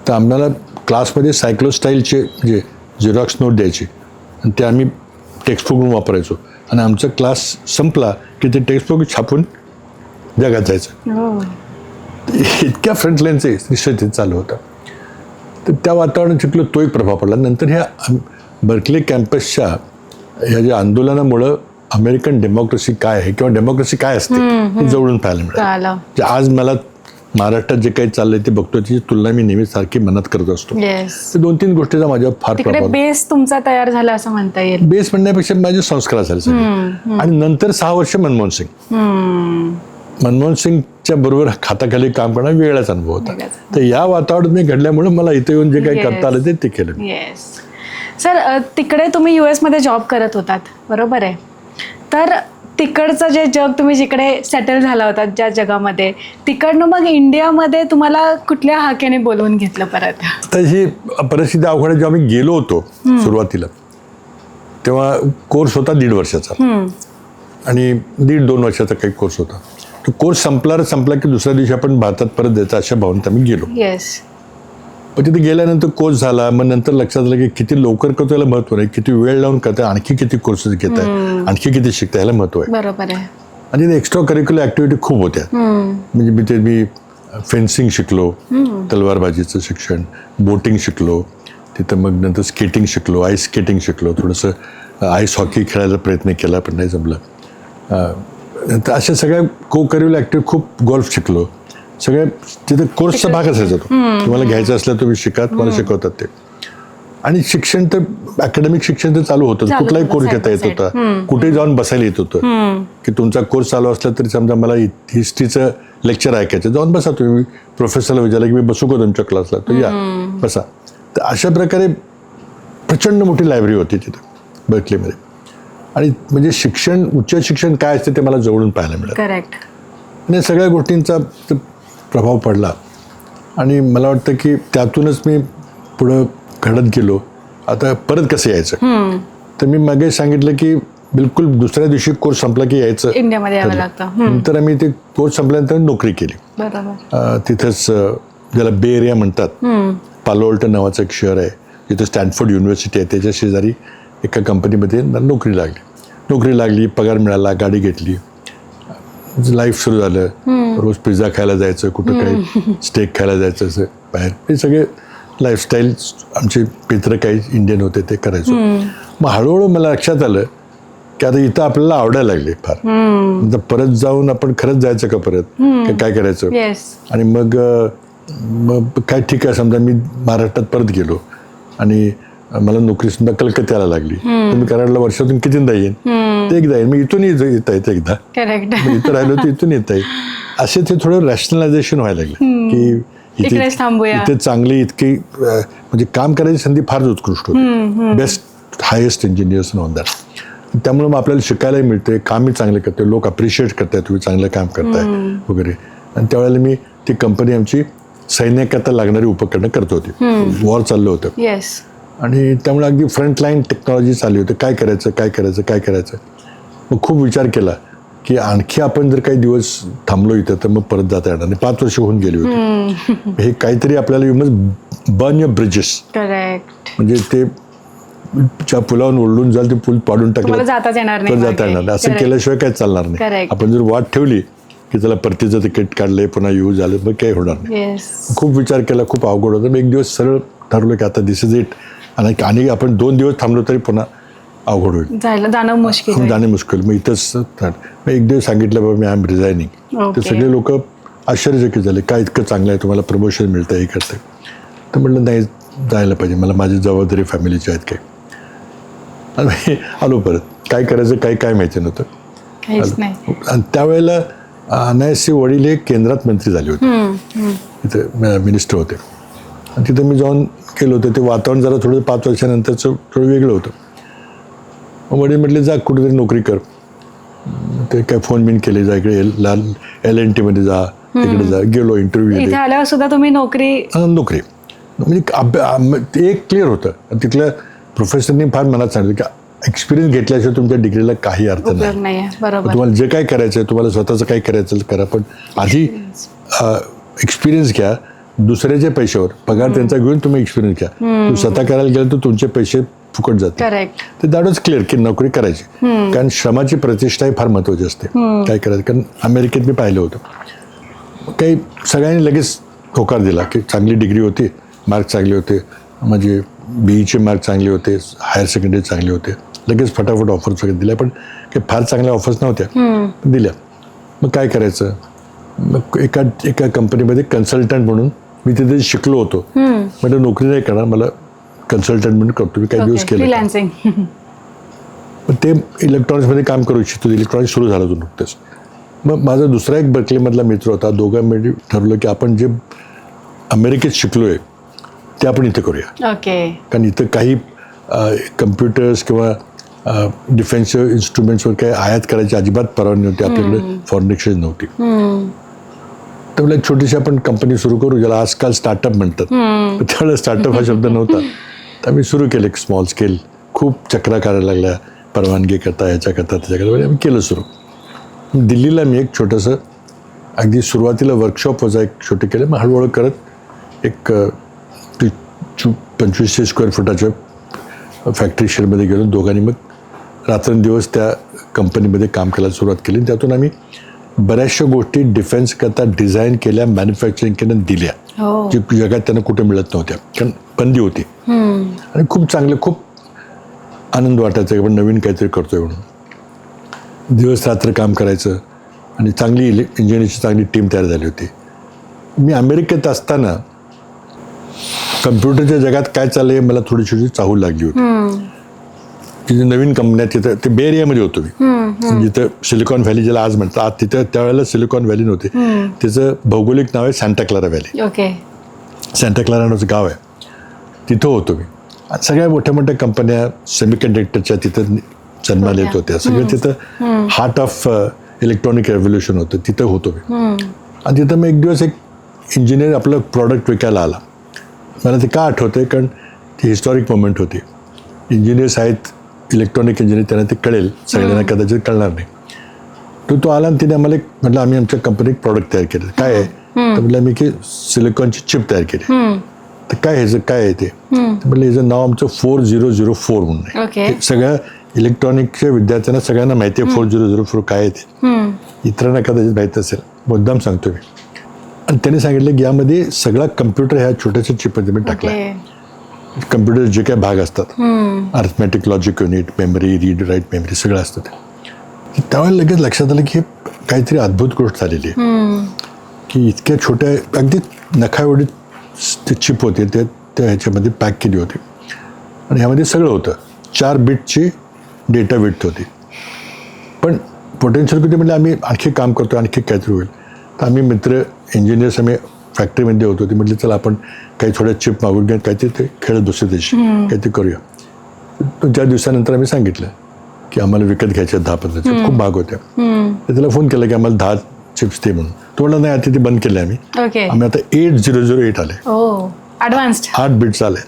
तर आम्हाला क्लासमध्ये सायक्लोस्टाईलचे म्हणजे झेरॉक्स नोट द्यायचे आणि ते आम्ही टेक्स्टबुक म्हणून वापरायचो. आणि आमचा क्लास संपला की ते टेक्स्टबुक छापून जगात जायचं. इतक्या फ्रंटलाईनचे निश्चित चालू होतं. तर त्या वातावरणात शिकलो, तो एक प्रभाव पडला. नंतर ह्या बर्कले कॅम्पसच्या ह्या ज्या आंदोलनामुळं अमेरिकन डेमोक्रेसी काय आहे किंवा डेमोक्रेसी काय असते हे जवळून पाहायला मिळालं. आज मला महाराष्ट्रात जे काही चाललंय ते बघतो, त्याची तुलना मी नेहमी सारखी मनात करत असतो. 2-3 गोष्टीचा माझ्यावर फार प्रभाव. बेस तुमचा तयार झाला असं म्हणता येईल. बेस म्हणण्यापेक्षा माझे संस्कार झाले सगळे. आणि नंतर 6 वर्ष मनमोहन सिंगच्या बरोबर हाताखाली काम करण्याचा वेगळाच अनुभव होता. तर या वातावरणात मी घडल्यामुळे मला इथे येऊन जे काही करता आलं ते केलं. सर, तिकडे तुम्ही US मध्ये जॉब करत होतात, बरोबर आहे. तर तिकडचं जे जग, तुम्ही जिकडे सेटल झाला होता ज्या जगामध्ये, तिकडनं मग इंडियामध्ये तुम्हाला कुठल्या हाकेने बोलवून घेतलं परत? तर ही परिस्थिती अवघड आहे. जेव्हा मी गेलो होतो सुरुवातीला तेव्हा कोर्स होता 1.5 वर्षाचा आणि 1.5-2 वर्षाचा काही कोर्स होता. तो कोर्स संपला की दुसऱ्या दिवशी आपण भारतात परत द्यायचा अशा भावनेत आम्ही गेलो. पण तिथे गेल्यानंतर कोर्स झाला. मग नंतर लक्षात आलं की किती लवकर करतो याला महत्व नाही, किती वेळ लावून करताय, आणखी किती कोर्सेस घेत आहे, आणखी किती शिकताय याला महत्व आहे. बरोबर आहे. आणि तिथे एक्स्ट्रा करिक्युलर ॲक्टिव्हिटी खूप होत्या. म्हणजे मी फेन्सिंग शिकलो, तलवारबाजीचं शिक्षण, बोटिंग शिकलो, तिथं मग नंतर स्केटिंग शिकलो, आईस स्केटिंग शिकलो, थोडंसं आईस हॉकी खेळायचा प्रयत्न केला पण नाही जमलं. तर अशा सगळ्या को करिक्युलर ॲक्टिव्हिटी, खूप गोल्फ शिकलो. सगळ्या तिथे कोर्सचा भाग असायचा तो. तुम्हाला घ्यायचा असला तुम्ही शिका, तुम्हाला शिकवतात ते. आणि शिक्षण तर अकॅडमिक शिक्षण तर चालू होतं, कुठलाही कोर्स घेता येत होता, कुठेही जाऊन बसायला येत होतं. की तुमचा कोर्स चालू असला तरी समजा मला हिस्ट्रीचं लेक्चर ऐकायचं, जाऊन बसा तुम्ही. प्रोफेसरला विचारलं की मी बसू का तुमच्या क्लासला, तर या बसा. तर अशा प्रकारे प्रचंड मोठी लायब्ररी होती तिथं बर्कलीमध्ये. आणि म्हणजे शिक्षण, उच्च शिक्षण काय असते ते मला जवळून पाहायला मिळालं. करेक्ट. आणि सगळ्या गोष्टींचा प्रभाव पडला आणि मला वाटतं की त्यातूनच मी पुढं घडत गेलो. आता परत कसं यायचं, तर मी मागे सांगितलं की बिलकुल दुसऱ्या दिवशी कोर्स संपला की यायचं इंडियामध्ये यावं लागतं. नंतर आम्ही ते कोर्स संपल्यानंतर नोकरी केली. बरोबर. तिथंच ज्याला बे एरिया म्हणतात, पालो अल्टो नावाचं एक शहर आहे, जिथं स्टॅनफोर्ड युनिव्हर्सिटी आहे, त्याच्या शेजारी एका कंपनीमध्ये नोकरी लागली, पगार मिळाला, गाडी घेतली, लाईफ सुरू झालं. रोज पिझ्झा खायला जायचं, कुठं काही स्टेक खायला जायचं असं बाहेर. हे सगळे लाईफस्टाईल आमचे मित्र काही इंडियन होते ते करायचो. मग हळूहळू मला लक्षात आलं की आता इथं आपल्याला आवडायला लागले फार. नंतर परत जाऊन आपण खरंच जायचं का परत, काय करायचं. आणि मग काय ठीक आहे, समजा मी महाराष्ट्रात परत गेलो आणि मला नोकरी सुद्धा कलकत्त्याला लागली, तर मी कराडला वर्षातून कितींदा येईन, ते एकदा येईन, मी इथून येता येतं एकदा, इथं राहिलो तर इथून येता येईल. असे ते थोडं रॅशनलायझेशन व्हायला लागलं की इथे चांगली इतकी म्हणजे काम करायची संधी फार उत्कृष्ट होती. Best highest engineers on that. त्यामुळे मग आपल्याला शिकायलाही मिळते, कामही चांगले करते, लोक अप्रिशिएट करताय तुम्ही चांगलं काम करताय वगैरे. आणि त्यावेळेला मी ती कंपनी आमची सैन्याकरता लागणारी उपकरणं करत होती. वॉर चाललं होतं आणि त्यामुळे अगदी फ्रंटलाईन टेक्नॉलॉजी चालली होती. काय करायचं. मग खूप विचार केला की आणखी आपण जर काही दिवस थांबलो इथं तर मग परत जाता येणार नाही. 5 वर्ष होऊन गेली होती. हे काहीतरी आपल्याला you must burn your bridges. म्हणजे ते ज्या पुलावरून ओढून जाल ते पूल पाडून टाकलं तर जाता येणार नाही. असं केल्याशिवाय काय चालणार नाही. आपण जर वाट ठेवली की त्याला परतीचं तिकीट काढलंय, पुन्हा येऊ झालं, मग काही होणार नाही. खूप विचार केला, खूप अवघड होतं. मग एक दिवस सरळ ठरवलं की आता दिस इज इट. आणि आपण 2 दिवस थांबलो तरी पुन्हा अवघड होईल, जाणं मुश्किल. मग इथंच मग एक दिवस सांगितलं बाबा मी आय एम रिझायनिंग. ते सगळे लोक आश्चर्यचकित झाले, काय इतकं चांगलं आहे, तुम्हाला प्रमोशन मिळतं, हे करते. तर म्हटलं नाही, जायला पाहिजे, मला माझी जबाबदारी फॅमिलीची आहेत काही. आणि आलो परत. काय करायचं काय माहिती नव्हतं. आणि त्यावेळेला अनायसचे वडील हे केंद्रात मंत्री झाले होते, तिथे मिनिस्टर होते. आणि तिथं मी जाऊन केलं होतं. ते वातावरण जरा थोडं 5 वर्षानंतरचं थोडं वेगळं होतं. मग वडील म्हटले जा कुठेतरी नोकरी कर. ते काय फोन बिन केले, जा इकडे LNT मध्ये जा, तिकडे जा. गेलो इंटरव्ह्यू आल्यावर सुद्धा तुम्ही नोकरी म्हणजे एक क्लिअर होतं. तिथल्या प्रोफेसरनी फार मनात सांगितलं की एक्सपिरियन्स घेतल्याशिवाय तुमच्या डिग्रीला काही अर्थ नाही. तुम्हाला जे काय करायचं आहे, तुम्हाला स्वतःचं काय करायचं करा, पण आधी एक्सपिरियन्स घ्या. दुसऱ्याच्या पैशावर पगार त्यांचा घेऊन तुम्ही एक्सपिरियन्स घ्या. तुम्ही स्वतः करायला गेलं तर तुमचे पैसे फुकट जाते. ते दॅट वॉज क्लिअर की नोकरी करायची, कारण श्रमाची प्रतिष्ठा ही फार महत्त्वाची असते. काय करायचं, कारण अमेरिकेत मी पाहिलं होतं. काही सगळ्यांनी लगेच होकार दिला की चांगली डिग्री होती, मार्क चांगले होते, म्हणजे BEचे मार्क चांगले होते, हायर सेकंडरी चांगले होते, लगेच फटाफट ऑफर्स वगैरे दिल्या. पण काही फार चांगल्या ऑफर्स नव्हत्या, दिल्या. मग काय करायचं, मग एका कंपनीमध्ये कन्सल्टंट म्हणून मी तिथे शिकलो होतो. म्हणजे नोकरी नाही करणार, मला कन्सल्टंट म्हणून करतो मी, काही दिवस केलं. मग ते इलेक्ट्रॉनिक्समध्ये काम करू इच्छितो. इलेक्ट्रॉनिक्स सुरू झालं होतं नुकतंच. मग माझा दुसरा एक बर्कलीमधला मित्र होता. दोघांमध्ये ठरवलं की आपण जे अमेरिकेत शिकलोय ते आपण इथे करूया. कारण इथं काही कम्प्युटर्स किंवा डिफेन्स इन्स्ट्रुमेंट्सवर काही आयात करायची अजिबात परवानगी नव्हती. आपल्याकडे फॉरेन एक्सचेंज नव्हती. तर मला एक छोटीशी आपण कंपनी सुरू करू, ज्याला आजकाल स्टार्टअप म्हणतात. त्यावेळेला स्टार्टअप हा शब्द नव्हता. तर आम्ही सुरू केलं एक स्मॉल स्केल. खूप चक्रा करायला लागल्या, परवानगी करता, ह्याच्याकरता त्याच्याकरता. आम्ही केलं सुरू. दिल्लीला मी एक छोटंसं अगदी सुरुवातीला वर्कशॉप वजा एक छोटे केलं. मग हळूहळू करत एक 2500 स्क्वेअर फुटाच्या फॅक्टरी शेडमध्ये गेलो. दोघांनी मग रात्रंदिवस त्या कंपनीमध्ये काम करायला सुरुवात केली. त्यातून आम्ही बऱ्याचशा गोष्टी डिफेन्स करता डिझाईन केल्या, मॅन्युफॅक्चरिंग केल्या, दिल्या, जी जगात त्यांना कुठे मिळत नव्हत्या, कारण बंदी होती. आणि खूप चांगलं, खूप आनंद वाटायचा की आपण नवीन काहीतरी करतोय म्हणून. दिवस रात्र काम करायचं आणि चांगली इंजिनिअरिंगची चांगली टीम तयार झाली होती. मी अमेरिकेत असताना कम्प्युटरच्या जगात काय चाललंय मला थोडी चाहूल लागली होती. तिथे नवीन कंपन्या, तिथं ते बे एरियामध्ये होतो मी, जिथं सिलिकॉन व्हॅली ज्याला आज म्हणतात. आज तिथं त्यावेळेला सिलिकॉन व्हॅली नव्हती, त्याचं भौगोलिक नाव आहे Santa Clara valley. Santa Clara नावाचं गाव आहे, तिथं होतो मी. सगळ्या मोठ्या मोठ्या कंपन्या सेमीकंडक्टरच्या तिथं जन्माला येत होत्या सगळं तिथं हार्ट ऑफ इलेक्ट्रॉनिक रेव्होल्युशन होतं, तिथं होतो मी. आणि तिथं मग एक दिवस एक इंजिनियर आपलं प्रॉडक्ट विकायला आला. मला ते का आठवतं आहे, कारण ती हिस्टॉरिक मोमेंट होती. इंजिनियर्स आहेत, इलेक्ट्रॉनिक इंजिनियर, त्यांना ते कळेल, सगळ्यांना कदाचित कळणार नाही. तो आला आणि तिने आम्हाला म्हटलं आम्ही आमच्या कंपनीत प्रॉडक्ट तयार केलं. काय आहे तर म्हटलं मी की सिलिकॉनची चिप तयार केली. तर काय ह्याचं काय आहे ते म्हटलं याचं नाव आमचं 4004 म्हणून आहे. सगळ्या इलेक्ट्रॉनिकच्या विद्यार्थ्यांना सगळ्यांना माहिती आहे 4004 काय आहे ते, इतरांना कदाचित माहीत असेल, मुद्दाम सांगतो मी. आणि त्यांनी सांगितलं की यामध्ये सगळा कम्प्युटर ह्या छोट्याशा चिपमध्ये मी टाकला. कम्प्युटर जे काय भाग असतात, arithmetic, logic unit, memory, read write memory सगळं असतं ते. त्यावेळेला लगेच लक्षात आलं की काहीतरी अद्भुत गोष्ट झालेली आहे की इतक्या छोट्या अगदी नखाएवढी ते चिप होते ते त्या ह्याच्यामध्ये पॅक केली होती आणि ह्यामध्ये सगळं होतं. 4 बिटची डेटा विड्थ होती. पण पोटेन्शियल किती म्हणजे आम्ही आणखी काम करतो, आणखी काहीतरी होईल. तर आम्ही मित्र इंजिनियर्स आम्ही फॅक्टरीमध्ये होतो. ते म्हटले चला आपण काही थोड्या चिप मागून घ्या, काहीतरी ते खेळत बसू त्याची काहीतरी करूया. तर ज्या दिवसानंतर आम्ही सांगितलं की आम्हाला विकत घ्यायच्या 10-15 चिप, खूप महाग होत्या. तर त्याला फोन केला की आम्हाला 10 चिप्स दे म्हणून. तो म्हणला नाही, आता ते बंद केले आम्ही आता 8008 आले, 8 बिट्स आले.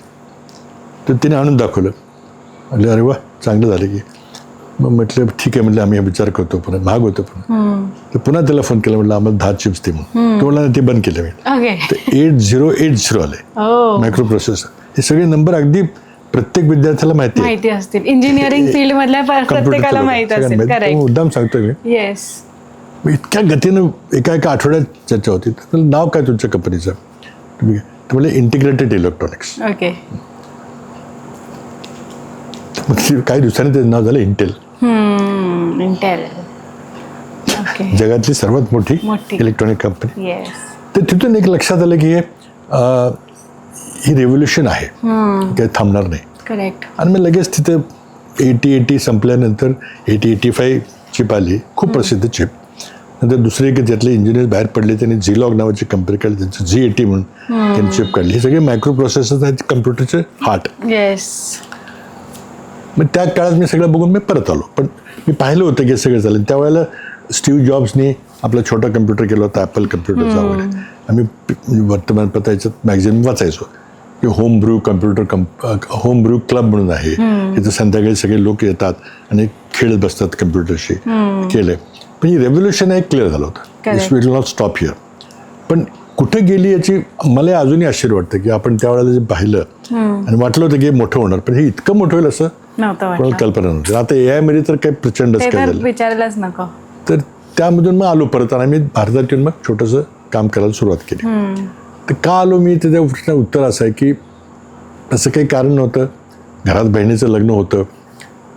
तर तिने आणून दाखवलं. म्हटलं अरे वा चांगलं झालं की. मग म्हटलं ठीक आहे, म्हटलं आम्ही विचार करतो, पुन्हा महाग होतं पुन्हा. तर पुन्हा त्याला फोन केला, म्हटलं आम्हाला 10 चिप्स दे म्हणून. तो म्हणला ते बंद केलं मी. तर 8080 आले मायक्रो प्रोसेसर. हे सगळे नंबर अगदी प्रत्येक विद्यार्थ्याला माहिती असतील, इंजिनिअरिंग फील्ड मधल्या प्रत्येकाला माहिती असेल. मुद्दाम सांगतोय मी. इतक्या गतीनं एका आठवड्यात चर्चा होती. तर नाव काय तुमच्या कंपनीचं? तुम्ही म्हणजे इंटिग्रेटेड इलेक्ट्रॉनिक्स. काही दिवसांनी त्याचं नाव झालं इंटेल. जगातली सर्वात मोठी इलेक्ट्रॉनिक कंपनी. तर तिथून एक लक्षात आलं की ही रेव्होल्युशन आहे, काही थांबणार नाही. आणि मग लगेच तिथं 8080 संपल्यानंतर 8085 चिप आली, खूप प्रसिद्ध चिप. नंतर दुसरे की त्यातले इंजिनियर बाहेर पडले, त्यांनी झिलॉग नावाची कंपनी काढली, त्यांचं G80 म्हणून त्यांनी चिप काढली. हे सगळे मायक्रो प्रोसेसर्स आहेत कम्प्युटरचे हार्ट. मग त्या काळात मी सगळं बघून मी परत आलो. पण मी पाहिलं होतं की सगळं झालं. त्यावेळेला स्टीव्ह जॉब्सनी आपला छोटा कम्प्युटर केला होता, ॲपल कम्प्युटरचा वगैरे. आम्ही वर्तमानपत्र याच्यात मॅगझिन वाचायचो की होम ब्रू क्लब म्हणून आहे. तिथं संध्याकाळी सगळे लोक येतात आणि खेळत बसतात कम्प्युटरशी. केलं पण ही रेव्होल्युशन आहे, क्लिअर झालं होतं. दिस विल नॉट स्टॉप हिअर. पण कुठं गेली याची मला अजूनही आश्चर्य वाटतं की आपण त्यावेळेला जे पाहिलं आणि वाटलं होतं की मोठं होणार, पण हे इतकं मोठं होईल असं कोणाला कल्पना नव्हती. आता AI मध्ये तर काही प्रचंडच काय झालं, विचारायलाच नको. तर त्यामधून मग आलो परत आणि आम्ही भारतात येऊन मग छोटंसं काम करायला सुरुवात केली. तर का आलो मी, त्याच्या उत्तर असं आहे की असं काही कारण नव्हतं. घरात बहिणीचं लग्न होतं,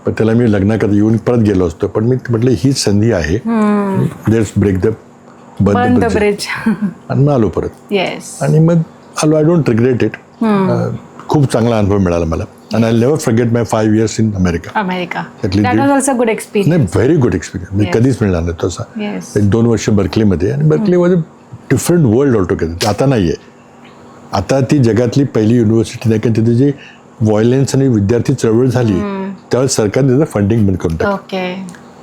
पण त्याला मी लग्नाकरता येऊन परत गेलो असतो. पण मी म्हटलं हीच संधी आहे, लेट्स ब्रेक द ब्रिज. आणि मग आलो परत. आणि मग आलो. I don't regret it. खूप चांगला अनुभव मिळाला मला. आणि I never forget my 5 years in America. नाही, व्हेरी गुड एक्सपिरियन्स. मी कधीच मिळणार नाही तसा. 1-2 वर्ष बर्कलीमध्ये. आणि Berkeley was a different world altogether. आता नाही आहे. आता ती जगातली पहिली युनिव्हर्सिटी नाही, कारण तिथे जी व्हायलन्स आणि विद्यार्थी चळवळ झाली त्यावेळेस सरकारने त्याचं फंडिंग बंद करून टाकलं.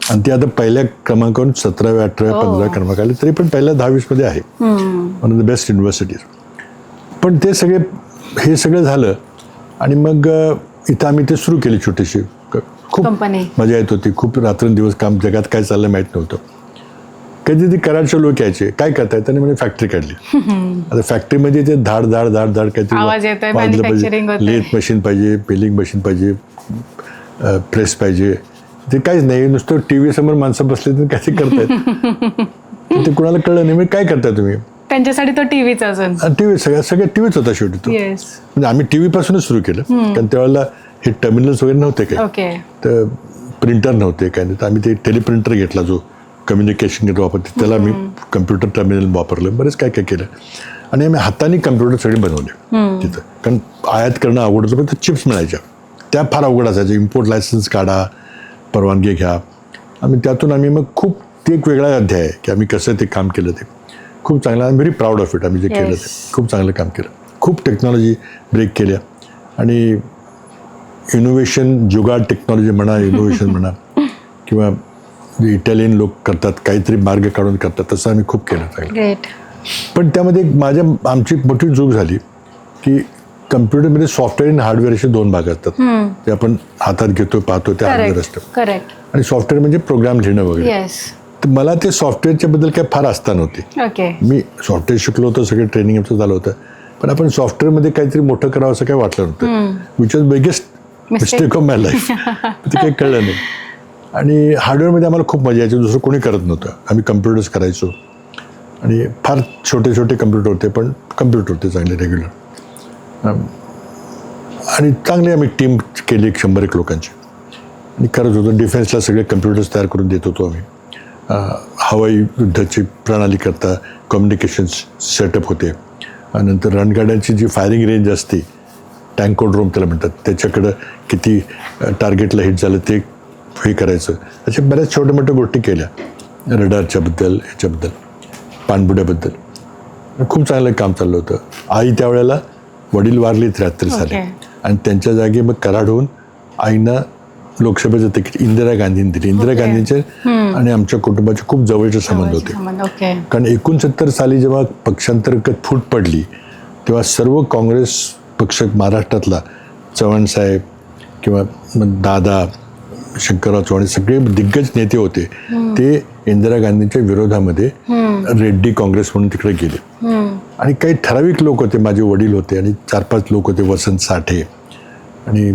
आणि ती आता पहिल्या क्रमांकावरून 17व्या 18व्या 15व्या क्रमांक आले, तरी पण पहिल्या 10-20 आहे. One of the best universities. पण ते सगळे हे सगळं झालं आणि मग इथं आम्ही ते सुरू केली छोटीशी. खूप मजा येत होती. खूप रात्रंदिवस काम, जगात काय चाललं माहीत नव्हतं. कधी ते कराडचे लोक यायचे, काय करताय, त्यांनी म्हणजे फॅक्टरी काढली. आता फॅक्टरीमध्ये ते धाड धाड धाड धाड काहीतरी वाजलं पाहिजे, लेथ मशीन पाहिजे, पेलिंग मशीन पाहिजे, प्रेस पाहिजे. ते काहीच नाही, नुसतं TV समोर माणसं बसले तर काय ते करतायत. ते कुणाला कळलं नाही. काय करताय तुम्ही? त्यांच्यासाठी तो टीव्हीच अजून टीव्ही सगळ्या टीव्हीच होता शेवटी तो. म्हणजे आम्ही टीव्ही पासूनच सुरू केलं, कारण त्यावेळेला हे टर्मिनल्स वगैरे नव्हते काही, तर प्रिंटर नव्हते काय नाही. तर आम्ही ते टेलिप्रिंटर घेतला, जो कम्युनिकेशन घेतो वापरते, त्याला आम्ही कम्प्युटर टर्मिनल वापरलं. बरेच काय काय केलं. आणि आम्ही हाताने कम्प्युटर सगळे बनवले तिथं, कारण आयात करणं अवघड होतं. पण त्या चिप्स मिळायच्या, त्या फार अवघड असायच्या. इम्पोर्ट लायसन्स काढा, परवानगी घ्या. त्यातून आम्ही मग खूप ते एक वेगळा अध्याय आहे की आम्ही कसं ते काम केलं. ते खूप चांगलं. I am very proud of it. आम्ही जे केलं ते खूप चांगलं काम केलं. खूप टेक्नॉलॉजी ब्रेक केल्या आणि इनोव्हेशन, जुगाड टेक्नॉलॉजी म्हणा, इनोव्हेशन म्हणा, किंवा जे इटालियन लोक करतात काहीतरी मार्ग काढून करतात तसं आम्ही खूप केलं चांगलं. ग्रेट. पण त्यामध्ये आमची मोठी चूक झाली की कम्प्युटरमध्ये सॉफ्टवेअर आणि हार्डवेअर असे दोन भाग असतात. ते आपण हातात घेतो पाहतो ते हार्डवेअर असतं करेक्ट. आणि सॉफ्टवेअर म्हणजे प्रोग्राम लिहिणं वगैरे. येस. तर मला ते सॉफ्टवेअरच्या बद्दल काही फार आस्था नव्हती. ओके. मी सॉफ्टवेअर शिकलो होतं, सगळं ट्रेनिंग आमचं झालं होतं, पण आपण सॉफ्टवेअरमध्ये काहीतरी मोठं करावं असं काही वाटलं नव्हतं. Which was biggest mistake of my life. ते काही कळलं नाही. आणि हार्डवेअरमध्ये आम्हाला खूप मजा यायची, दुसरं कोणी करत नव्हतं. आम्ही कम्प्युटर्स करायचो आणि फार छोटे छोटे कम्प्युटर होते, पण कम्प्युटर होते चांगले रेग्युलर. आणि चांगली आम्ही टीम केली 100 लोकांची आणि करत होतो. डिफेन्सला सगळे कम्प्युटर्स तयार करून देत होतो आम्ही. हवाई युद्धाची प्रणाली करता कम्युनिकेशन्स सेटअप होते. नंतर रणगाड्यांची जी फायरिंग रेंज असते, टँकोड रोम त्याला म्हणतात, त्याच्याकडं किती टार्गेटला हिट झालं ते हे करायचं. अशा बऱ्याच छोट्या मोठ्या गोष्टी केल्या. रडारच्याबद्दल, ह्याच्याबद्दल, पाणबुड्याबद्दल खूप चांगलं काम चाललं होतं. आई त्यावेळेला, वडील वारले 73 साली आणि त्यांच्या जागी मग कराड होऊन आईना लोकसभेचं तिकीट इंदिरा गांधींनी दिली. इंदिरा गांधींचे आणि आमच्या कुटुंबाचे खूप जवळचे संबंध होते. कारण 69 साली जेव्हा पक्षांतर्गत फूट पडली तेव्हा सर्व काँग्रेस पक्ष महाराष्ट्रातला, चव्हाणसाहेब किंवा दादा, शंकरराव चव्हाण सगळे दिग्गज नेते होते, ते इंदिरा गांधींच्या विरोधामध्ये रेड्डी काँग्रेस म्हणून तिकडे गेले. आणि काही ठराविक लोक होते, माझे वडील होते आणि 4-5 लोक होते, वसंत साठे आणि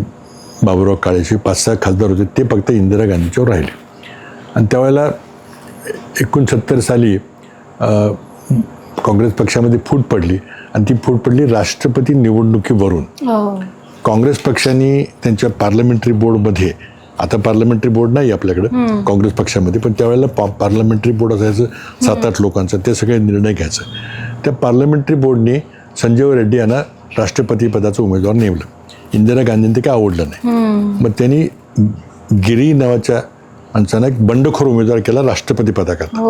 बाबुराव काळेशी 5-6 खासदार होते, ते फक्त इंदिरा गांधीच्यावर राहिले. आणि त्यावेळेला 69 साली काँग्रेस पक्षामध्ये फूट पडली आणि ती फूट पडली राष्ट्रपती निवडणुकीवरून. काँग्रेस पक्षाने त्यांच्या पार्लमेंटरी बोर्डमध्ये, आता पार्लमेंटरी बोर्ड नाही आपल्याकडं काँग्रेस पक्षामध्ये, पण त्यावेळेला पार्लमेंटरी बोर्ड असायचं 7-8 लोकांचं, ते सगळे निर्णय घ्यायचं. त्या पार्लमेंटरी बोर्डने संजय रेड्डी यांना राष्ट्रपती पदाचा उमेदवार नेमलं. इंदिरा गांधींना ते काय आवडलं नाही. मग त्यांनी गिरी नावाच्या माणसांना एक बंडखोर उमेदवार केला राष्ट्रपती पदाकरता.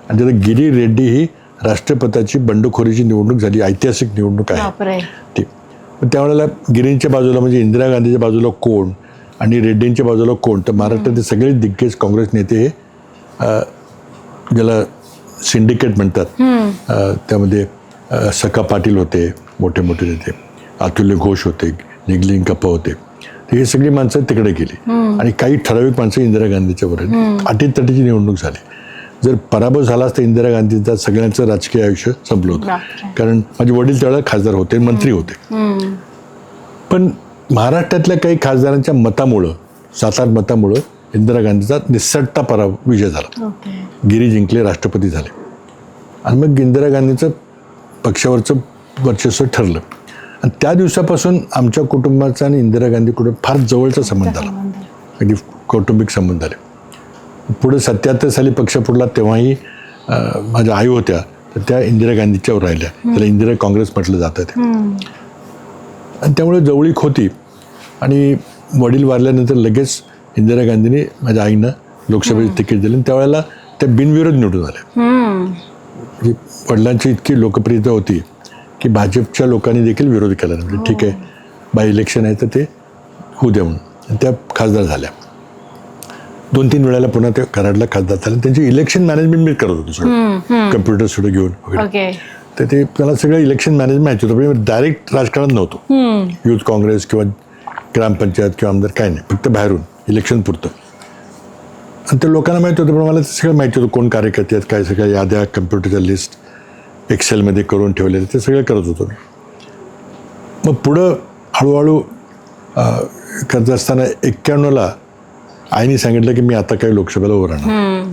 आणि त्याला गिरी रेड्डी ही राष्ट्रपतीची बंडखोरीची निवडणूक झाली, ऐतिहासिक निवडणूक आहे ती. त्यावेळेला गिरींच्या बाजूला म्हणजे इंदिरा गांधीच्या बाजूला कोण आणि रेड्डींच्या बाजूला कोण, तर महाराष्ट्रातील सगळे दिग्गज काँग्रेस नेते हे ज्याला सिंडिकेट म्हणतात, त्यामध्ये सखा पाटील होते, मोठे मोठे नेते, अतुल्य घोष होते, निगलिंग कप्पा होते, तर हे सगळी माणसं तिकडे गेली आणि काही ठराविक माणसं इंदिरा गांधीच्या वर. अटीतटीची निवडणूक झाली. जर पराभव झालाच तर इंदिरा गांधींचा सगळ्यांचं राजकीय आयुष्य संपलं होतं. कारण माझे वडील त्यावेळेला खासदार होते, मंत्री होते. पण महाराष्ट्रातल्या काही खासदारांच्या मतामुळं, 7-8 मतामुळं इंदिरा गांधीचा निसटता विजय झाला. गिरी जिंकले, राष्ट्रपती झाले. आणि मग इंदिरा गांधीचं पक्षावरचं वर्चस्व ठरलं. आणि त्या दिवसापासून आमच्या कुटुंबाचा आणि इंदिरा गांधी कुटुंब फार जवळचा संबंध आला, अगदी कौटुंबिक संबंध आले. पुढे 77 साली पक्ष फुटला तेव्हाही माझ्या आई होत्या, तर त्या इंदिरा गांधीच्यावर राहिल्या. त्याला इंदिरा काँग्रेस म्हटलं जातं ते. आणि त्यामुळे जवळीक होती. आणि वडील वारल्यानंतर लगेच इंदिरा गांधीने माझ्या आईनं लोकसभेचं तिकीट दिलं. त्यावेळेला त्या बिनविरोध निवडून आल्या. म्हणजे वडिलांची इतकी लोकप्रियता होती की भाजपच्या लोकांनी देखील विरोध केला. म्हणजे ठीक आहे, बाय इलेक्शन आहे तर ते होऊ द्या म्हणून त्या खासदार झाल्या. 2-3 वेळेला पुन्हा त्या कराडला खासदार झाल्या. त्यांची इलेक्शन मॅनेजमेंट मी करत होतो सगळं, कम्प्युटर सगळं घेऊन वगैरे. तर ते त्याला सगळं इलेक्शन मॅनेजमेंट माहिती होतं, पण डायरेक्ट राजकारणात नव्हतो. युथ काँग्रेस किंवा ग्रामपंचायत किंवा आमदार काय नाही, फक्त बाहेरून इलेक्शन पुरतं. आणि ते लोकांना माहिती होतं, पण मला ते सगळं माहिती होतं, कोण कार्यकर्ते आहेत, काय सगळ्या याद्या, कम्प्युटरच्या लिस्ट एक्सेलमध्ये करून ठेवलेले, ते सगळं करत होतो मी. मग पुढं हळूहळू करत असताना 91ला आईने सांगितलं की मी आता काही लोकसभेला उभं राहणार.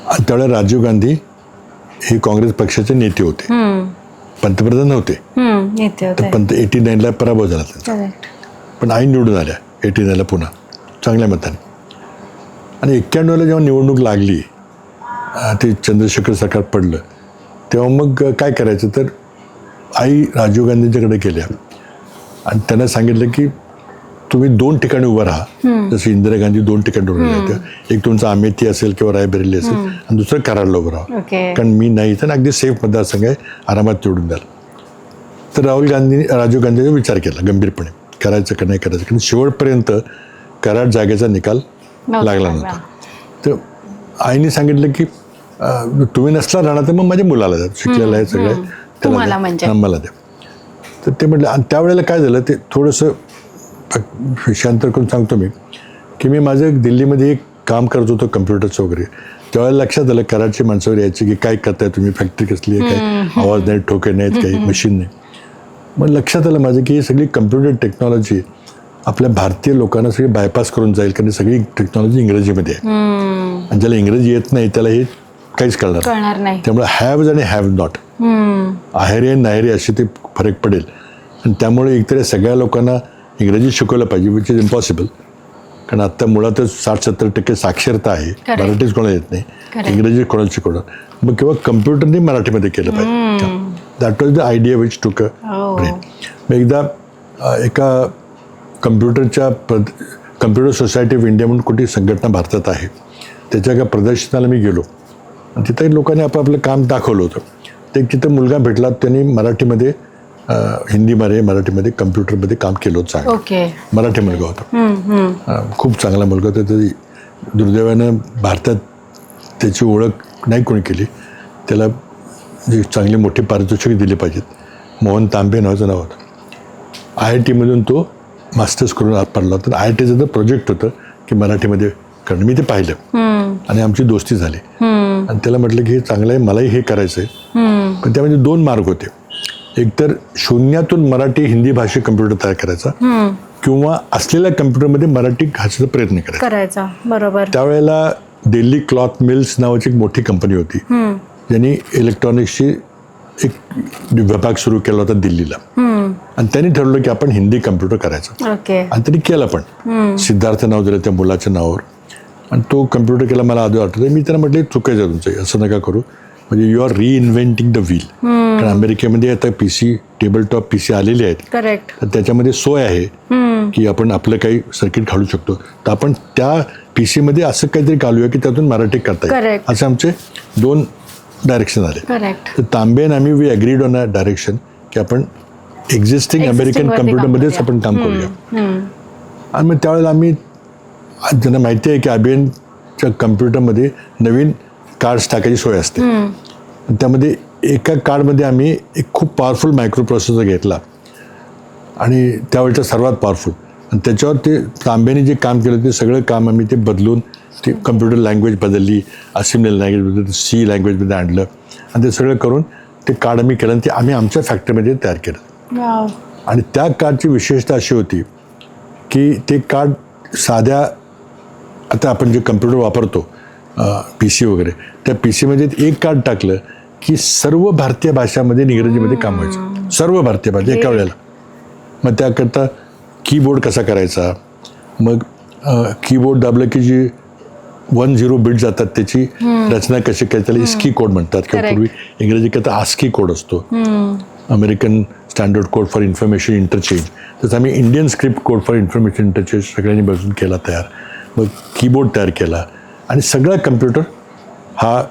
आणि त्यावेळेला राजीव गांधी हे काँग्रेस पक्षाचे नेते होते, पंतप्रधान नव्हते. 89ला पराभव झाला त्यांचा, पण आई निवडून आल्या 89ला पुन्हा चांगल्या मताने. आणि 91ला जेव्हा निवडणूक लागली, ते चंद्रशेखर सरकार पडलं, तेव्हा मग काय करायचं, तर आई राजीव गांधींच्याकडे गेल्या आणि त्यांना सांगितलं की तुम्ही 2 ठिकाणी उभं राहा. जसं इंदिरा गांधी 2 ठिकाणी उभं राहते, एक तुमचा अमेठी असेल किंवा रायबरेली असेल आणि दुसरं कराडला उभं राहा, कारण मी नाही तर अगदी सेफ मतदारसंघ आहे, आरामात निवडून द्याल. तर राजीव गांधीचा विचार केला गंभीरपणे, करायचं का नाही करायचं. कारण शेवटपर्यंत कराड जागेचा निकाल लागला नव्हता. तर आईने सांगितलं की तुम्ही नसला राहणार तर मग माझ्या मुलाला द्या, शिकलेला आहे सगळं, तुम्हाला म्हणजे? मला द्या. तर ते म्हटलं. आणि त्यावेळेला काय झालं, ते थोडंसं विषयांतर करून सांगतो मी, की मी माझं दिल्लीमध्ये एक काम करत होतो कम्प्युटरचं वगैरे. त्यावेळेला लक्षात आलं कराडची माणसावर यायची की काय करताय तुम्ही, फॅक्टरी कसली आहे, काय आवाज नाही, ठोके नाहीत, काही मशीन नाही. मग लक्षात आलं माझं की ही सगळी कम्प्युटर टेक्नॉलॉजी आपल्या भारतीय लोकांना सगळी बायपास करून जाईल, कारण सगळी टेक्नॉलॉजी इंग्रजीमध्ये आहे. आणि ज्याला इंग्रजी येत नाही त्याला हे काहीच कळणार नाही. त्यामुळे हॅव्ज आणि हॅव नॉट, आहेरी आणि नाहेरी असे ते फरक पडेल. आणि त्यामुळे एकतर या सगळ्या लोकांना इंग्रजी शिकवलं पाहिजे, विच इज इम्पॉसिबल. कारण आत्ता मुळातच 60-70% साक्षरता आहे, मराठीच कोणाला येत नाही, इंग्रजी कोणाला शिकवणार. मग किंवा कम्प्युटरने मराठीमध्ये केलं पाहिजे. That was the idea which टूक अ ब्रेन. मग एकदा एका कम्प्युटर सोसायटी ऑफ इंडिया म्हणून कुठे संघटना भारतात आहे, त्याच्या एका प्रदर्शनाला मी गेलो आणि तिथं लोकांनी आपापलं काम दाखवलं होतं. ते तिथं मुलगा भेटला, त्यांनी मराठीमध्ये हिंदीमध्ये मराठीमध्ये कम्प्युटरमध्ये काम केलं होतं. मराठी मुलगा होता, खूप चांगला मुलगा होता. तरी दुर्दैवानं भारतात त्याची ओळख नाही कोणी केली. त्याला जे चांगली मोठी पारितोषिक दिली पाहिजेत. मोहन तांबे नावाचं नाव होतं. IIT-मधून तो मास्टर्स करून आत पडला होता. IIT-चं तर प्रोजेक्ट होतं की मराठीमध्ये करणं. मी ते पाहिलं आणि आमची दोस्ती झाली. आणि त्याला म्हटलं की हे चांगलं आहे, मलाही हे करायचं आहे. पण त्यामध्ये 2 मार्ग होते. एकतर शून्यातून मराठी हिंदी भाषेत कम्प्युटर तयार करायचा, किंवा असलेल्या कम्प्युटरमध्ये मराठी घालण्याचा प्रयत्न करायचा. बरोबर. त्यावेळेला दिल्ली क्लॉथ मिल्स नावाची एक मोठी कंपनी होती, ज्यांनी इलेक्ट्रॉनिक्सची एक विभाग सुरू केला होता दिल्लीला. आणि त्यांनी ठरवलं की आपण हिंदी कम्प्युटर करायचं. आणि त्यांनी केलं पण. सिद्धार्थ नाव दिलं त्या मुलाच्या नावावर. आणि तो कम्प्युटर केला. मला आधी आठवतं, मी त्यांना म्हटलं चुकायचं तुमचं, असं नका करू. म्हणजे you are reinventing the wheel. कारण अमेरिकेमध्ये आता PC, टेबल टॉप PC आलेले आहेत. तर त्याच्यामध्ये सोय आहे की आपण आपलं काही सर्किट घालू शकतो. तर आपण त्या PC-मध्ये असं काहीतरी घालूया की त्यातून मराठी करता येईल. असे आमचे 2 डायरेक्शन आले. तर तांबे आणि आम्ही we agreed on a direction की आपण एक्झिस्टिंग अमेरिकन कम्प्युटरमध्येच आपण काम करूया. आणि मग त्यावेळेला आम्ही, ज्यांना माहिती आहे की IBMच्या कम्प्युटरमध्ये नवीन कार्ड्स टाकायची सोय असते. त्यामध्ये एका कार्डमध्ये आम्ही एक खूप पॉवरफुल मायक्रो प्रोसेसर घेतला, आणि त्यावेळेचा सर्वात पॉवरफुल. आणि त्याच्यावर ते तांब्याने जे काम केलं ते सगळं काम आम्ही ते बदलून ते कम्प्युटर लँग्वेज बदलली, असेंब्ली लँग्वेज C लँग्वेजमध्ये आणलं. आणि ते सगळं करून ते कार्ड आम्ही केलं आणि ते आम्ही आमच्या फॅक्टरीमध्ये तयार केलं. आणि त्या कार्डची विशेषता अशी होती की ते कार्ड साध्या, आता आपण जे कम्प्युटर वापरतो PC वगैरे, त्या PCमध्ये एक कार्ड टाकलं की सर्व भारतीय भाषामध्ये इंग्रजीमध्ये काम व्हायचं. सर्व भारतीय भाषा एका वेळेला. मग त्याकरता कीबोर्ड कसा करायचा, मग कीबोर्ड दाबलं की जी 10 बिट जातात त्याची रचना कशी करायची, त्याला इस्की कोड म्हणतात. किंवा पूर्वी इंग्रजी करता आस्की कोड असतो, American standard code for information interchange. तसं आम्ही Indian script code for information interchange सगळ्यांनी बसून केला तयार. मग कीबोर्ड तयार केला आणि सगळा कम्प्युटर हा